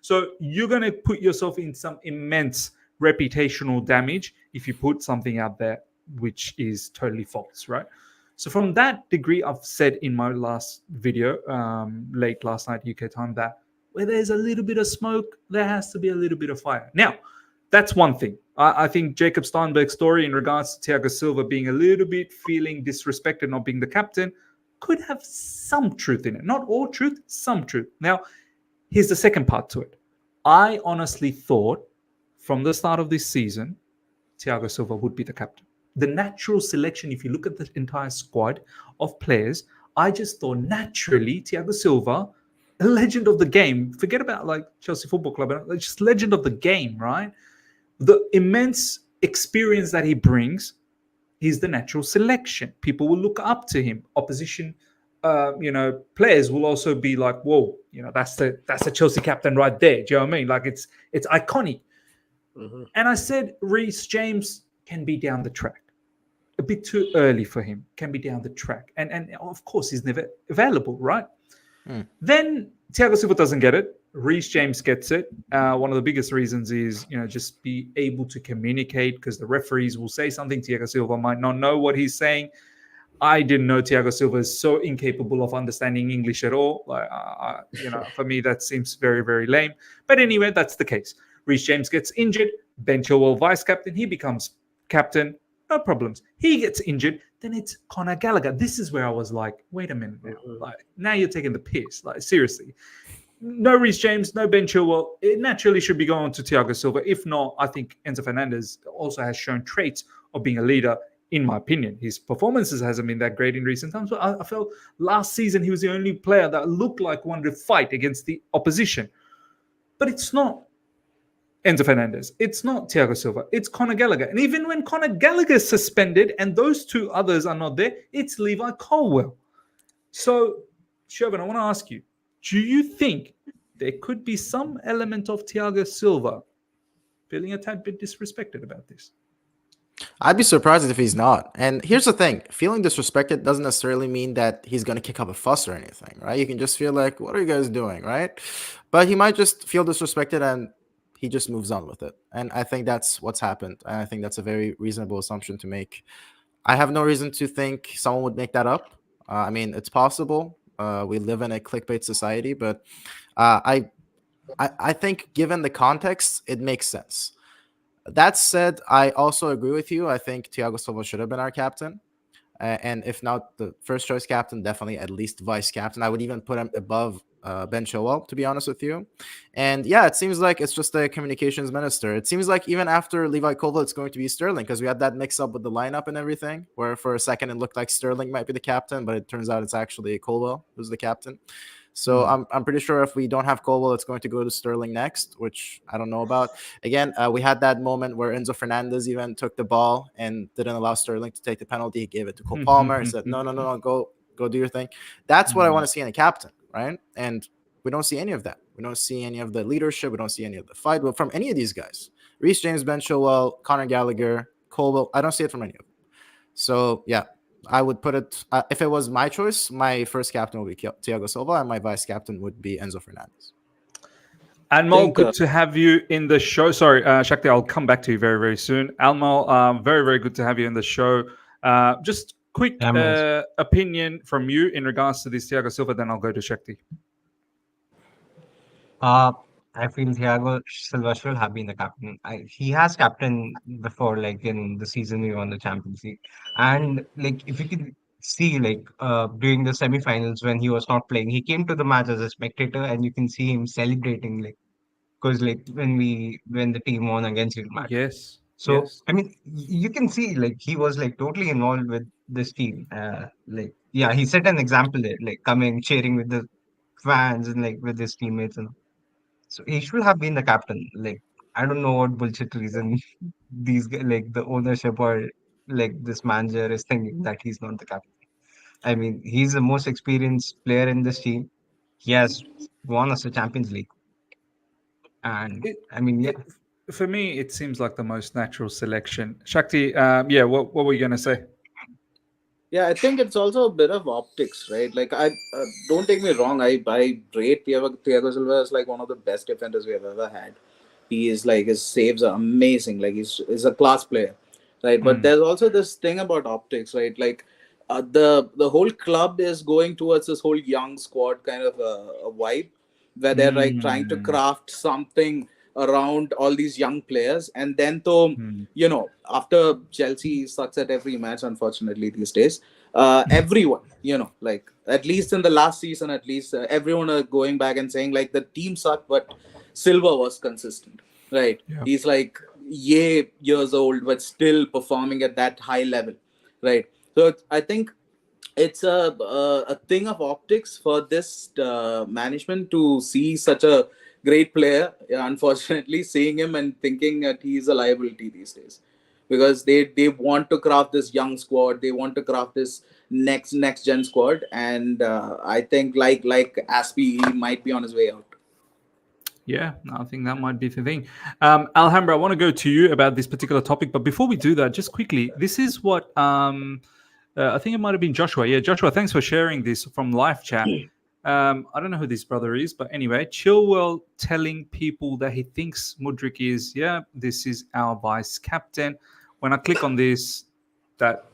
So you're going to put yourself in some immense reputational damage if you put something out there which is totally false, right? So from that degree, I've said in my last video, late last night UK time, that where there's a little bit of smoke, there has to be a little bit of fire. Now, that's one thing. I think Jacob Steinberg's story in regards to Thiago Silva being a little bit feeling disrespected, not being the captain, could have some truth in it. Not all truth, some truth. Now, here's the second part to it. I honestly thought from the start of this season, Thiago Silva would be the captain. The natural selection, if you look at the entire squad of players, I just thought naturally Thiago Silva, a legend of the game, forget about like Chelsea Football Club, just legend of the game, right? The immense experience that he brings, he's the natural selection. People will look up to him. Opposition, players will also be like, "Whoa, that's the Chelsea captain right there." Do you know what I mean? Like it's iconic. Mm-hmm. And I said Reece James can be down the track. A bit too early for him. Can be down the track, and of course he's never available, right? Then Thiago Silva doesn't get it. Reece James gets it. One of the biggest reasons is, just be able to communicate, because the referees will say something. Thiago Silva might not know what he's saying. I didn't know Thiago Silva is so incapable of understanding English at all. For me, that seems very, very lame. But anyway, that's the case. Reece James gets injured. Ben Chilwell, vice captain. He becomes captain. No problems. He gets injured. Then it's Conor Gallagher. This is where I was like, wait a minute now. Now you're taking the piss. Seriously. No Reece James, no Ben Chilwell. It naturally should be going to Thiago Silva. If not, I think Enzo Fernandez also has shown traits of being a leader. In my opinion, his performances hasn't been that great in recent times. But I felt last season he was the only player that looked like wanted to fight against the opposition. But it's not Enzo Fernandez. It's not Thiago Silva. It's Conor Gallagher. And even when Conor Gallagher is suspended and those two others are not there, it's Levi Colwill. So, Shervin, I want to ask you, do you think there could be some element of Thiago Silva feeling a tad bit disrespected about this? I'd be surprised if he's not. And here's the thing. Feeling disrespected doesn't necessarily mean that he's going to kick up a fuss or anything, right? You can just feel like, what are you guys doing, right? But he might just feel disrespected and he just moves on with it. And I think that's what's happened. And I think that's a very reasonable assumption to make. I have no reason to think someone would make that up. It's possible. We live in a clickbait society, but I think given the context, it makes sense. That said, I also agree with you. I think Thiago Silva should have been our captain. And if not the first choice captain, definitely at least vice captain. I would even put him above Ben Chilwell, to be honest with you. And yeah, it seems like it's just a communications minister. It seems like even after Levi Colwill, it's going to be Sterling, because we had that mix up with the lineup and everything, where for a second it looked like Sterling might be the captain, but it turns out it's actually Colwill who's the captain. So I'm pretty sure if we don't have Colwill, it's going to go to Sterling next, which I don't know about. Again, we had that moment where Enzo Fernandez even took the ball and didn't allow Sterling to take the penalty. He gave it to Cole Palmer and said, no, go do your thing. That's what I want to see in a captain, right? And we don't see any of that. We don't see any of the leadership. We don't see any of the fight from any of these guys. Reece James, Ben Chilwell, Conor Gallagher, Colwill. I don't see it from any of them. So, yeah. I would put it, if it was my choice, my first captain would be Thiago Silva and my vice captain would be Enzo Fernandez. Almo, good to have you in the show. Sorry, Shakti, I'll come back to you very, very soon. Almo, very, very good to have you in the show. Just quick opinion from you in regards to this Thiago Silva, then I'll go to Shakti. I feel Thiago Silva should have been the captain. He has captained before, like in the season we won the Champions League. And like if you can see, like during the semi-finals when he was not playing, he came to the match as a spectator, and you can see him celebrating, like because like when the team won against Real Madrid. Yes. So yes. You can see like he was like totally involved with this team. He set an example there, like coming cheering with the fans and like with his teammates and. So he should have been the captain. Like I don't know what bullshit reason these like the ownership or like this manager is thinking that he's not the captain. He's the most experienced player in this team. He has won us the Champions League, and for me, it seems like the most natural selection. Shakti, what were you gonna say? Yeah, I think it's also a bit of optics, right? Like, I don't take me wrong. I rate Thiago Silva as like one of the best defenders we have ever had. He is like, his saves are amazing. Like he's a class player, right? But there's also this thing about optics, right? Like the whole club is going towards this whole young squad kind of a vibe, where they're like trying to craft something around all these young players. And then after Chelsea sucks at every match, unfortunately these days, everyone, like at least in the last season, everyone are going back and saying like the team sucked, but Silva was consistent, right? Yeah. He's like years old, but still performing at that high level, right? So I think it's a thing of optics for this management to see such a great player, unfortunately, seeing him and thinking that he's a liability these days, because they want to craft this young squad, they want to craft this next gen squad, and I think like Aspi, he might be on his way out. Yeah, I think that might be the thing. Alhambra, I want to go to you about this particular topic, but before we do that, just quickly, this is what I think it might have been Joshua. Yeah, Joshua, thanks for sharing this from live chat. I don't know who this brother is, but anyway, Chilwell telling people that he thinks Mudryk is, this is our vice captain. When I click on this, that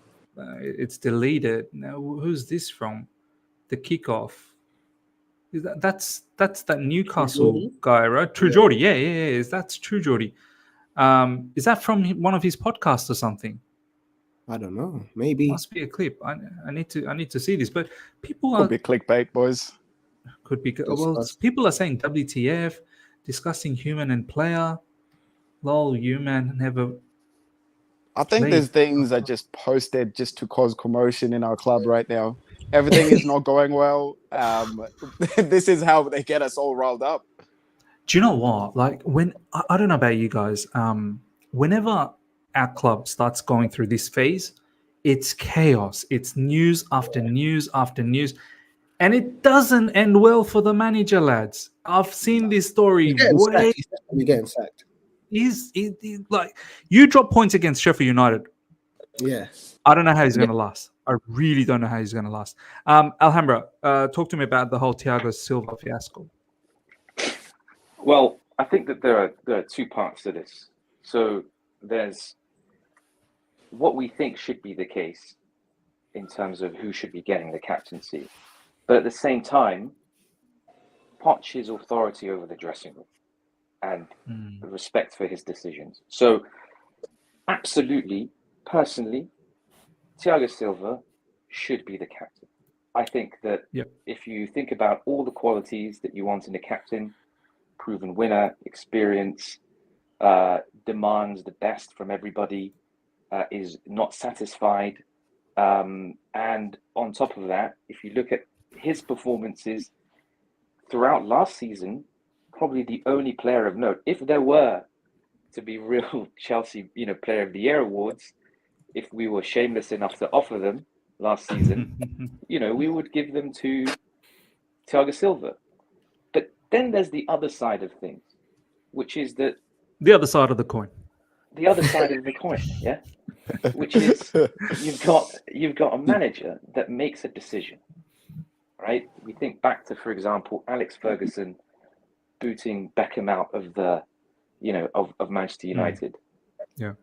it's deleted. Now, who's this from? The kickoff. Is that's that Newcastle guy, right? True Geordie. Yeah. That's True Geordie. Is that from one of his podcasts or something? I don't know. Maybe must be a clip. I need to see this. But people Could be clickbait, boys. Could be. Well, people are saying WTF, discussing human and player. Lol, you man never. I think there's things that just posted just to cause commotion in our club right now. Everything is not going well. This is how they get us all riled up. Do you know what? Like when I don't know about you guys. Whenever our club starts going through this phase, it's chaos. It's news after news after news, and it doesn't end well for the manager, lads. I've seen this story. You're getting sacked. He's like, you drop points against Sheffield United. Yeah. I don't know how he's going to last. I really don't know how he's going to last. Alhambra, talk to me about the whole Thiago Silva fiasco. Well, I think that there are two parts to this. So there's what we think should be the case in terms of who should be getting the captaincy. But at the same time, Poch's authority over the dressing room and respect for his decisions. So absolutely, personally, Thiago Silva should be the captain. I think that if you think about all the qualities that you want in a captain, proven winner, experience, demands the best from everybody, is not satisfied. And on top of that, if you look at his performances throughout last season, probably the only player of note, if there were to be real Chelsea, Player of the Year awards, if we were shameless enough to offer them last season, we would give them to Thiago Silva. But then there's the other side of things, which is that the other side of the coin. The other side of the coin, which is you've got a manager that makes a decision, right? We think back to, for example, Alex Ferguson booting Beckham out of the, of Manchester United. Yeah.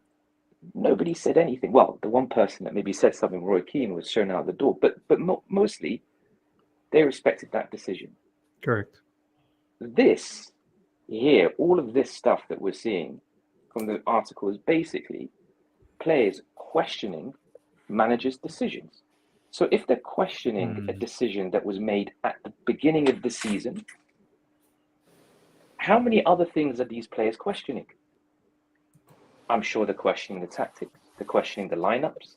Nobody said anything. Well, the one person that maybe said something, Roy Keane, was shown out the door. But mostly, they respected that decision. Correct. This here, all of this stuff that we're seeing from the article is basically players questioning managers' decisions. So if they're questioning a decision that was made at the beginning of the season, how many other things are these players questioning? I'm sure they're questioning the tactics. They're questioning the lineups.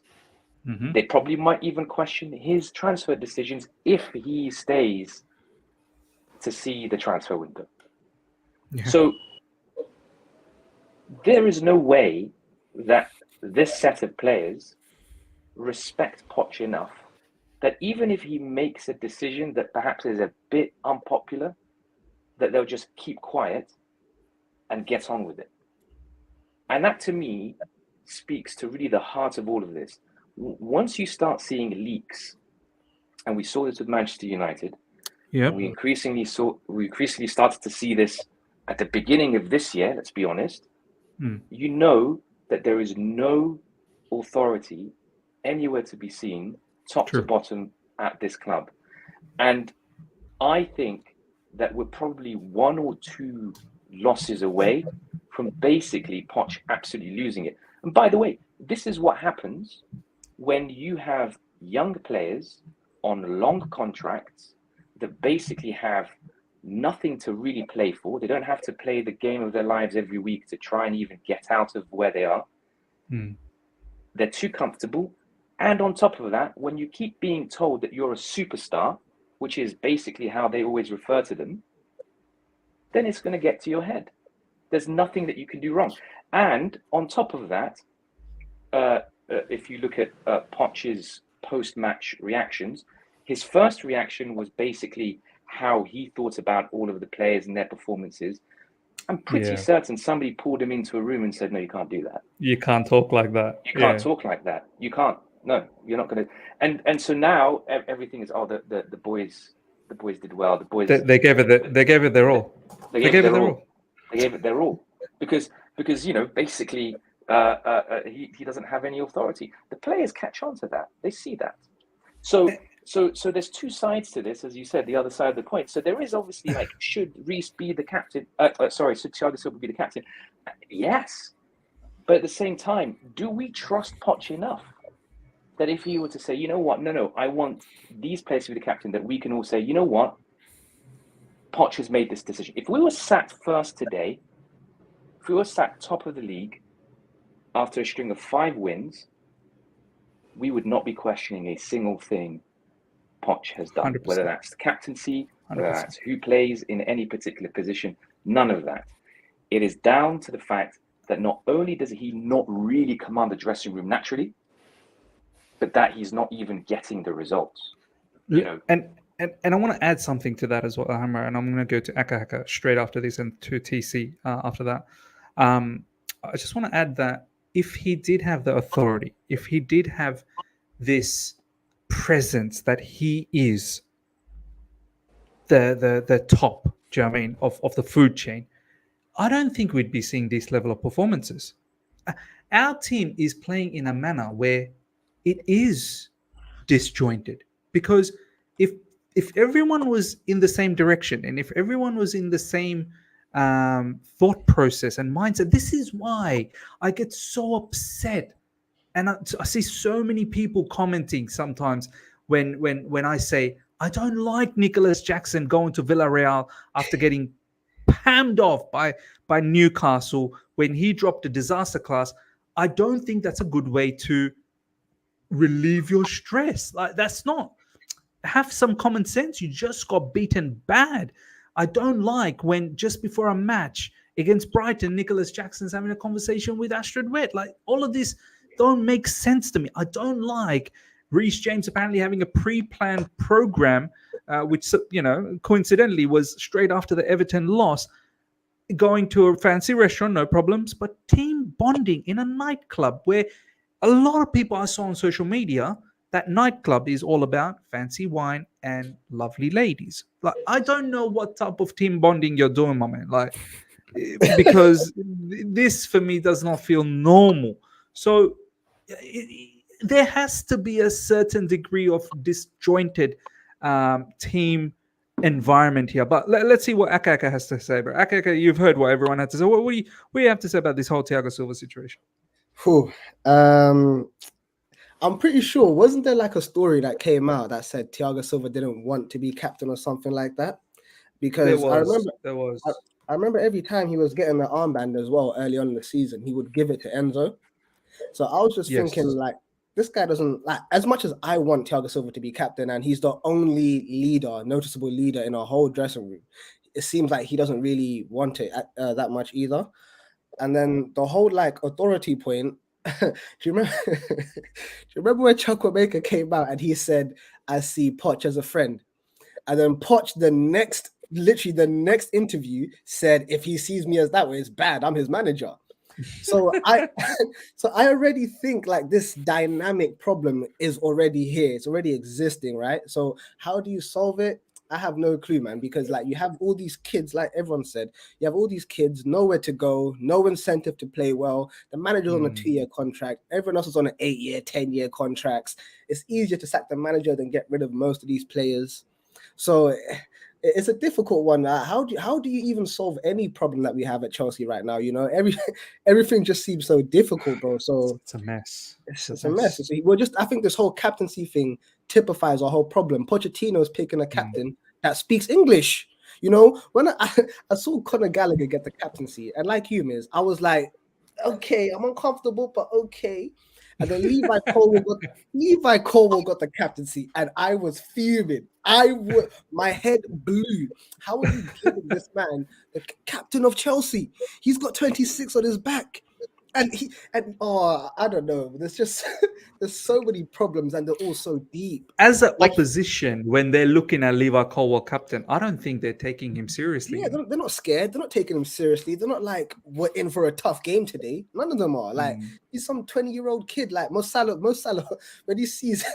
They probably might even question his transfer decisions if he stays to see the transfer window. Yeah. So there is no way that this set of players respect Poch enough that even if he makes a decision that perhaps is a bit unpopular, that they'll just keep quiet and get on with it. And that, to me, speaks to really the heart of all of this. Once you start seeing leaks, and we saw this with Manchester United, we increasingly started to see this at the beginning of this year, let's be honest, you know that there is no authority anywhere to be seen, top to bottom, at this club. And I think that we're probably one or two losses away from basically Poch absolutely losing it. And by the way, this is what happens when you have young players on long contracts that basically have nothing to really play for. They don't have to play the game of their lives every week to try and even get out of where they are. They're too comfortable. And on top of that, when you keep being told that you're a superstar, which is basically how they always refer to them, then it's going to get to your head. There's nothing that you can do wrong. And on top of that, if you look at Poch's post-match reactions, his first reaction was basically how he thought about all of the players and their performances. I'm pretty certain somebody pulled him into a room and said, no, you can't do that. You can't talk like that. You can't talk like that. You can't. No, you're not going to. And so now everything is, the The boys did well. The boys They gave it their all. They gave it their all. They gave it their all because basically he doesn't have any authority. The players catch on to that. They see that. So there's two sides to this, as you said, the other side of the coin. So there is obviously should Reece be the captain? Should Thiago Silva be the captain? Yes, but at the same time, do we trust Poch enough that if he were to say, you know what, no, I want these players to be the captain, that we can all say, you know what, Poch has made this decision. If we were sat first today, if we were sat top of the league after a string of 5 wins, we would not be questioning a single thing Poch has done, 100%. whether that's the captaincy, 100%. whether that's who plays in any particular position, none of that. It is down to the fact that not only does he not really command the dressing room naturally, but that he's not even getting the results. And I want to add something to that as well, Hammer, and I'm going to go to Akahaka straight after this and to TC after that. I just want to add that if he did have the authority, if he did have this presence that he is the top, do you know what I mean, of the food chain, I don't think we'd be seeing this level of performances. Our team is playing in a manner where it is disjointed, because if everyone was in the same direction and if everyone was in the same thought process and mindset, this is why I get so upset. And I see so many people commenting sometimes when I say, I don't like Nicholas Jackson going to Villarreal after getting pammed off by Newcastle when he dropped a disaster class. I don't think that's a good way to relieve your stress. Like, that's not. Have some common sense. You just got beaten bad. I don't like when just before a match against Brighton, Nicholas Jackson's having a conversation with Astrid Wet. Like, all of this don't make sense to me. I don't like Reece James apparently having a pre-planned program, which, coincidentally was straight after the Everton loss, going to a fancy restaurant, no problems, but team bonding in a nightclub where a lot of people I saw on social media, that nightclub is all about fancy wine and lovely ladies. Like, I don't know what type of team bonding you're doing, my man. Like, because this for me does not feel normal. So there has to be a certain degree of disjointed team environment here. But let's see what Akaka has to say. But Akaka, you've heard what everyone had to say. What do you have to say about this whole Thiago Silva situation? I'm pretty sure, wasn't there like a story that came out that said Thiago Silva didn't want to be captain or something like that? Because I remember every time he was getting the armband as well early on in the season, he would give it to Enzo. So I was just thinking, like, this guy doesn't, like, as much as I want Thiago Silva to be captain and he's the only noticeable leader in our whole dressing room, it seems like he doesn't really want it that much either. And then the whole like authority point, do you remember when Chukwuemeka came out and he said, I see Poch as a friend? And then Poch literally the next interview said, if he sees me as that way, it's bad, I'm his manager. So I already think like this dynamic problem is already here. It's already existing, right? So how do you solve it? I have no clue, man, because like you have all these kids, like everyone said, you have all these kids, nowhere to go, no incentive to play well. The manager's on a 2-year contract. Everyone else is on an 8-year, 10-year contracts. It's easier to sack the manager than get rid of most of these players. So it's a difficult one. How do you even solve any problem that we have at Chelsea right now? You know, everything just seems so difficult, bro. So it's a mess. It's a mess. I think this whole captaincy thing typifies our whole problem. Pochettino is picking a captain that speaks English. You know, when I saw Conor Gallagher get the captaincy, and like you, Miz, I was like, okay, I'm uncomfortable, but okay. And then Levi Colwell got the captaincy, and I was fuming. My head blew. How are you giving this man the captain of Chelsea? He's got 26 on his back. And I don't know. There's just there's so many problems, and they're all so deep. As an opposition, when they're looking at Levi Colwill captain, I don't think they're taking him seriously. Yeah, they're not scared. They're not taking him seriously. They're not like, we're in for a tough game today. None of them are. Like, he's some 20-year-old kid. Like Mo Salah, when he sees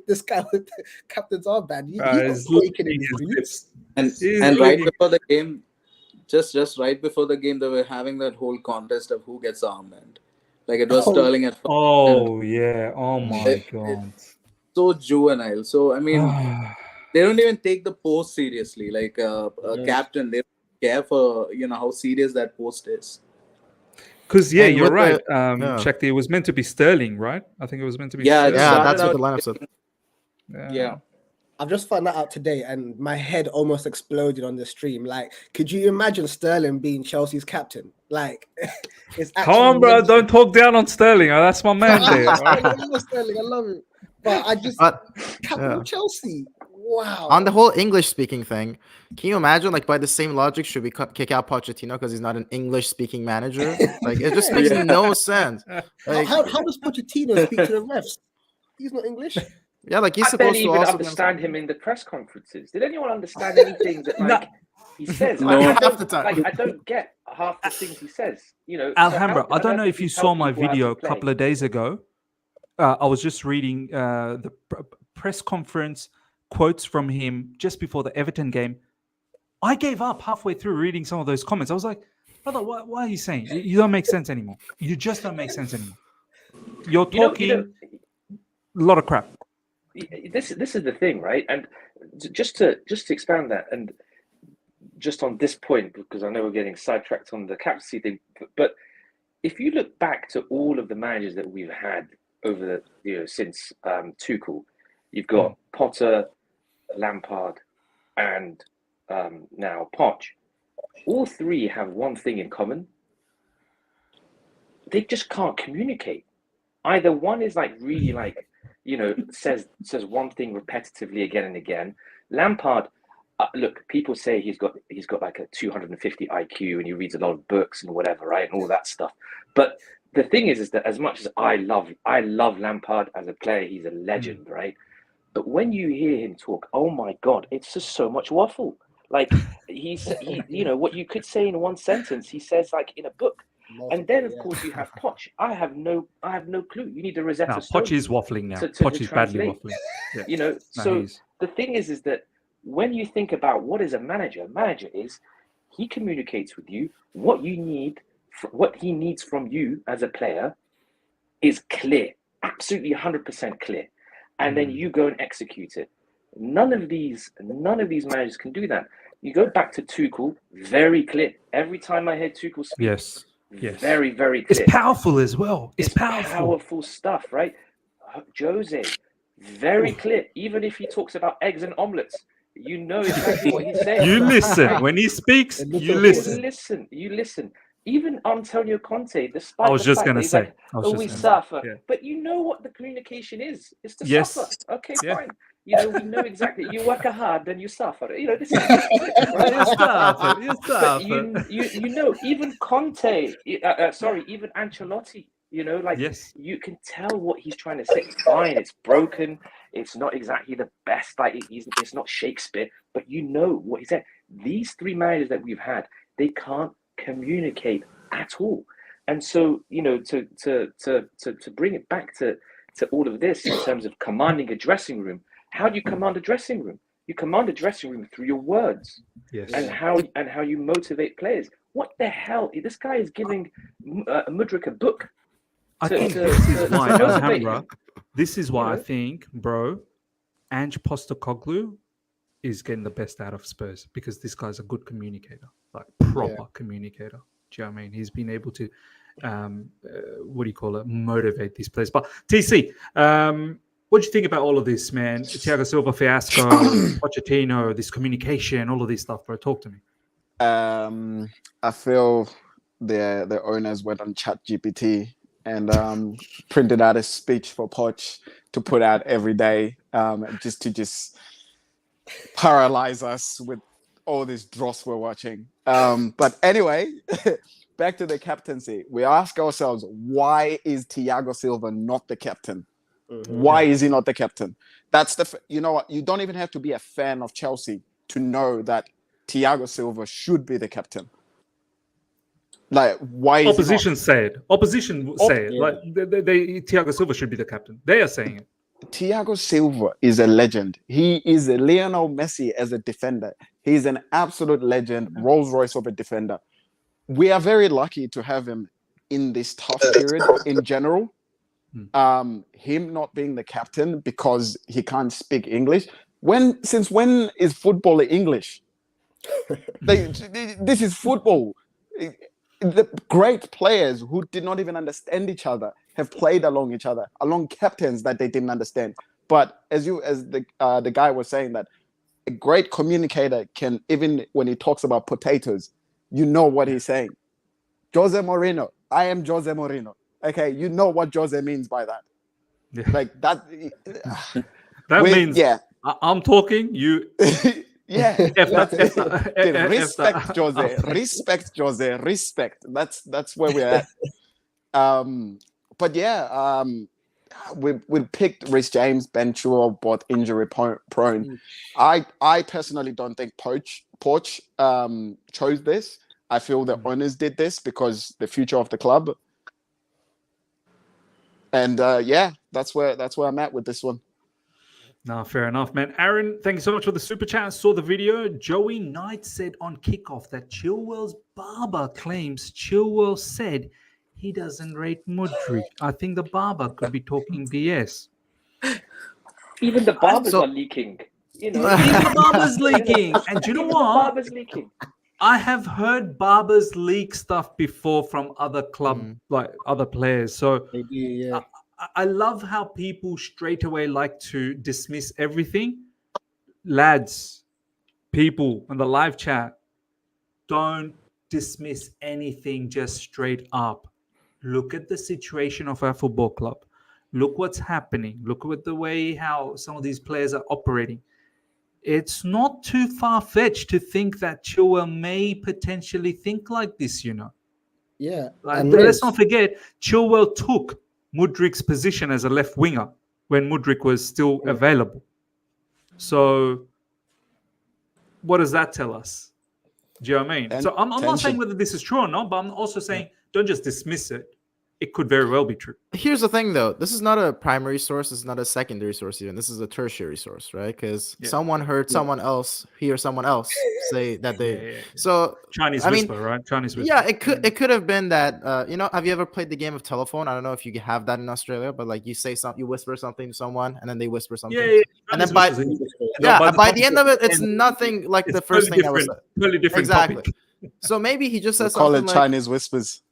this guy with the captain's armband, he's shaking in his boots. And right before the game, just right before the game, they were having that whole contest of who gets the armband. Like it was Sterling at first. Oh yeah! Oh my god! It's so juvenile. So I mean, they don't even take the post seriously. Like a captain, they don't care for how serious that post is. Because you're right. Shakti, it was meant to be Sterling, right? I think it was meant to be. Yeah, that's what the lineup said. Yeah. I've just found that out today, and my head almost exploded on the stream. Like, could you imagine Sterling being Chelsea's captain? Like, it's come on, bro! Don't talk down on Sterling. That's my man there. I love Sterling. I love him, but I just captain Chelsea. Wow. On the whole English-speaking thing, can you imagine? Like, by the same logic, should we kick out Pochettino because he's not an English-speaking manager? Like, it just makes no sense. Like, how does Pochettino speak to the refs? He's not English. Yeah, like he's I supposed barely to even also understand him in the press conferences. Did anyone understand anything that he says? No. Half the time. I don't get half the things he says. Alhambra, I don't know if you saw my video a couple of days ago. I was just reading the press conference quotes from him just before the Everton game. I gave up halfway through reading some of those comments. I was like, brother, what are you saying? You don't make sense anymore. You just don't make sense anymore. You're talking a lot of crap. This is the thing, right? And just to expand that, and just on this point, because I know we're getting sidetracked on the captaincy thing, but if you look back to all of the managers that we've had over the since Tuchel, you've got Potter, Lampard, and now Poch. All three have one thing in common: they just can't communicate. Either one is like really like, says one thing repetitively again and again. Lampard, look, people say he's got like a 250 IQ and he reads a lot of books and whatever, right, and all that stuff. But the thing is that as much as I love Lampard as a player, he's a legend, right? But when you hear him talk, oh my God, it's just so much waffle. Like he what you could say in one sentence, he says like in a book. And then, of course, you have Poch. I have no clue. You need a Rosetta Stone. Poch is waffling now. Poch is badly waffling. Yeah. So the thing is that when you think about what is a manager is he communicates with you. What you need, what he needs from you as a player is clear, absolutely 100% clear, and then you go and execute it. None of these managers can do that. You go back to Tuchel, very clear. Every time I hear Tuchel speak, yes. Very, very clear. It's powerful as well. It's powerful stuff, right? Jose, very clear. Even if he talks about eggs and omelets, you know exactly what he's saying. You listen. Right? When he speaks, you listen. You listen. Even Antonio Conte, despite I was just going to say, like, we suffer. Yeah. But you know what the communication is. It's to suffer. Okay, fine. We know exactly. You work hard, then you suffer. This is right? You suffer. You know, even Conte, even Ancelotti, you can tell what he's trying to say. Fine, it's broken. It's not exactly the best. Like it's not Shakespeare, but you know what he said. These three managers that we've had, they can't communicate at all. And so, to bring it back to all of this in terms of commanding a dressing room. How do you command a dressing room? You command a dressing room through your words, and how you motivate players. What the hell? This guy is giving Mudryk a book. This is why I think, bro, Ange Postecoglou is getting the best out of Spurs, because this guy's a good communicator, like proper communicator. Do you know what I mean? He's been able to, motivate these players. But TC, what do you think about all of this, man? Thiago Silva fiasco, Pochettino, this communication, all of this stuff, bro. Talk to me. I feel the owners went on ChatGPT and printed out a speech for Poch to put out every day, just to paralyze us with all this dross we're watching. But anyway, back to the captaincy. We ask ourselves, why is Thiago Silva not the captain? Why is he not the captain? That's you know what? You don't even have to be a fan of Chelsea to know that Thiago Silva should be the captain. Like, why is Opposition said. Opposition say it. Yeah. Like Thiago Silva should be the captain. They are saying it. Thiago Silva is a legend. He is a Lionel Messi as a defender. He's an absolute legend, Rolls Royce of a defender. We are very lucky to have him in this tough period in general. Him not being the captain because he can't speak English. Since when is football English? This is football. The great players who did not even understand each other have played along each other, along captains that they didn't understand. But as the guy was saying, that a great communicator can, even when he talks about potatoes, you know what he's saying. Jose Mourinho, I am Jose Mourinho. Okay, you know what Jose means by that. Yeah. Like that. That means I'm talking. You. Yeah. Respect Jose. Respect Jose. Respect. That's where we're at. But yeah, we picked Reece James, Ben Chilwell, both injury prone. I personally don't think Poch chose this. I feel the owners did this because the future of the club. And that's where I'm at with this one. No, fair enough, man. Aaron, thank you so much for the super chat. I saw the video. Joey Knight said on kickoff that Chilwell's Barber claims Chilwell said he doesn't rate Mudryk. I think the Barber could be talking BS. Even the Barbers are leaking. You know, even the Barber's leaking. And do you know what? The Barber's leaking. I have heard Barbers leak stuff before from other like other players. So I love how people straight away like to dismiss everything. Lads, people in the live chat, don't dismiss anything just straight up. Look at the situation of our football club. Look what's happening. Look at the way how some of these players are operating. It's not too far-fetched to think that Chilwell may potentially think like this, you know. Yeah. Like, let's not forget, Chilwell took Mudryk's position as a left winger when Mudryk was still available. So what does that tell us? Do you know what I mean? So I'm not saying whether this is true or not, but I'm also saying don't just dismiss it. It could very well be true. Here's the thing, though. This is not a primary source. This is not a secondary source even. This is a tertiary source, right? Because someone heard someone else hear someone else say that they. So Chinese whisper, right? Chinese whisper. Yeah, it could have been that. You know, have you ever played the game of telephone? I don't know if you have that in Australia, but like you say something, you whisper something to someone, and then they whisper something. Yeah. And then by the end of it, it's nothing like the first thing that was said. Totally different. Exactly. Topic. So maybe he just says call something it like Chinese whispers.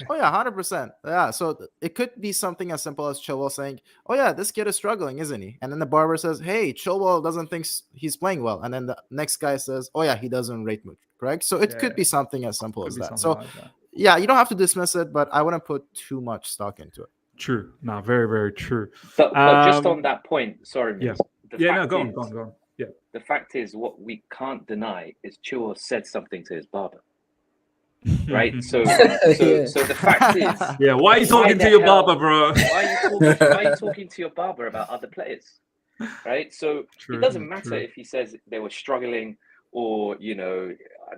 Oh yeah, 100%. Yeah, so it could be something as simple as Chilwell saying, "Oh yeah, this kid is struggling, isn't he?" And then the Barber says, "Hey, Chilwell doesn't think he's playing well." And then the next guy says, "Oh yeah, he doesn't rate Mudryk." Correct? So it could be something as simple as that. So like that. Yeah, you don't have to dismiss it, but I wouldn't put too much stock into it. True. No, very, very true. But just on that point, sorry, Miz, go on. Yeah. The fact is, what we can't deny is Chilwell said something to his Barber. Right, so the fact is, why are you talking to your barber, bro? Why are you talking to your barber about other players? Right, so it doesn't matter if he says they were struggling, or you know,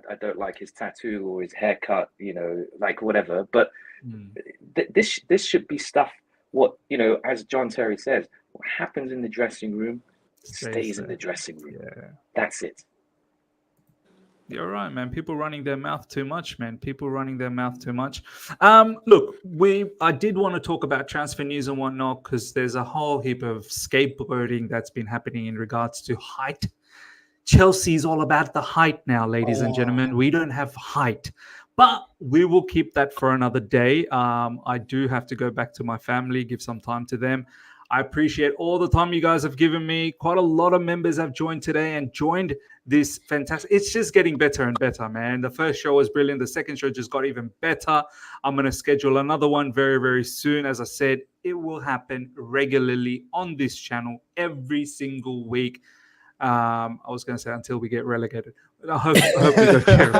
I don't like his tattoo or his haircut, you know, like whatever. But this should be stuff. What, you know, as John Terry says, what happens in the dressing room stays in the dressing room. Yeah. That's it. You're right, man. People running their mouth too much, man. Look, I did want to talk about transfer news and whatnot because there's a whole heap of scapegoating that's been happening in regards to height. Chelsea's all about the height now, ladies and gentlemen. We don't have height, but we will keep that for another day. I do have to go back to my family, give some time to them. I appreciate all the time you guys have given me. Quite a lot of members have joined today and joined this fantastic. It's just getting better and better, man. The first show was brilliant. The second show just got even better. I'm going to schedule another one very, very soon. As I said, it will happen regularly on this channel every single week. I was going to say until we get relegated. I hope we don't get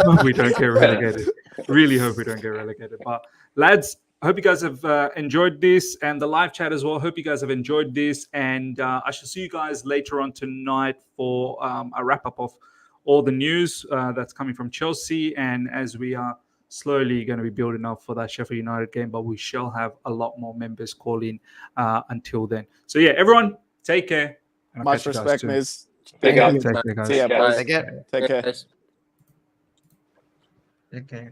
hope we don't get relegated. Really hope we don't get relegated. But lads, I hope you guys have enjoyed this, and the live chat as well. Hope you guys have enjoyed this, and I shall see you guys later on tonight for a wrap up of all the news that's coming from Chelsea, and as we are slowly going to be building up for that Sheffield United game, but we shall have a lot more members call in until then. So yeah, everyone, take care. And I'll Much catch you guys respect, soon. Miz. Big up. Take care, guys. See ya, boys. Again. Take care. Okay.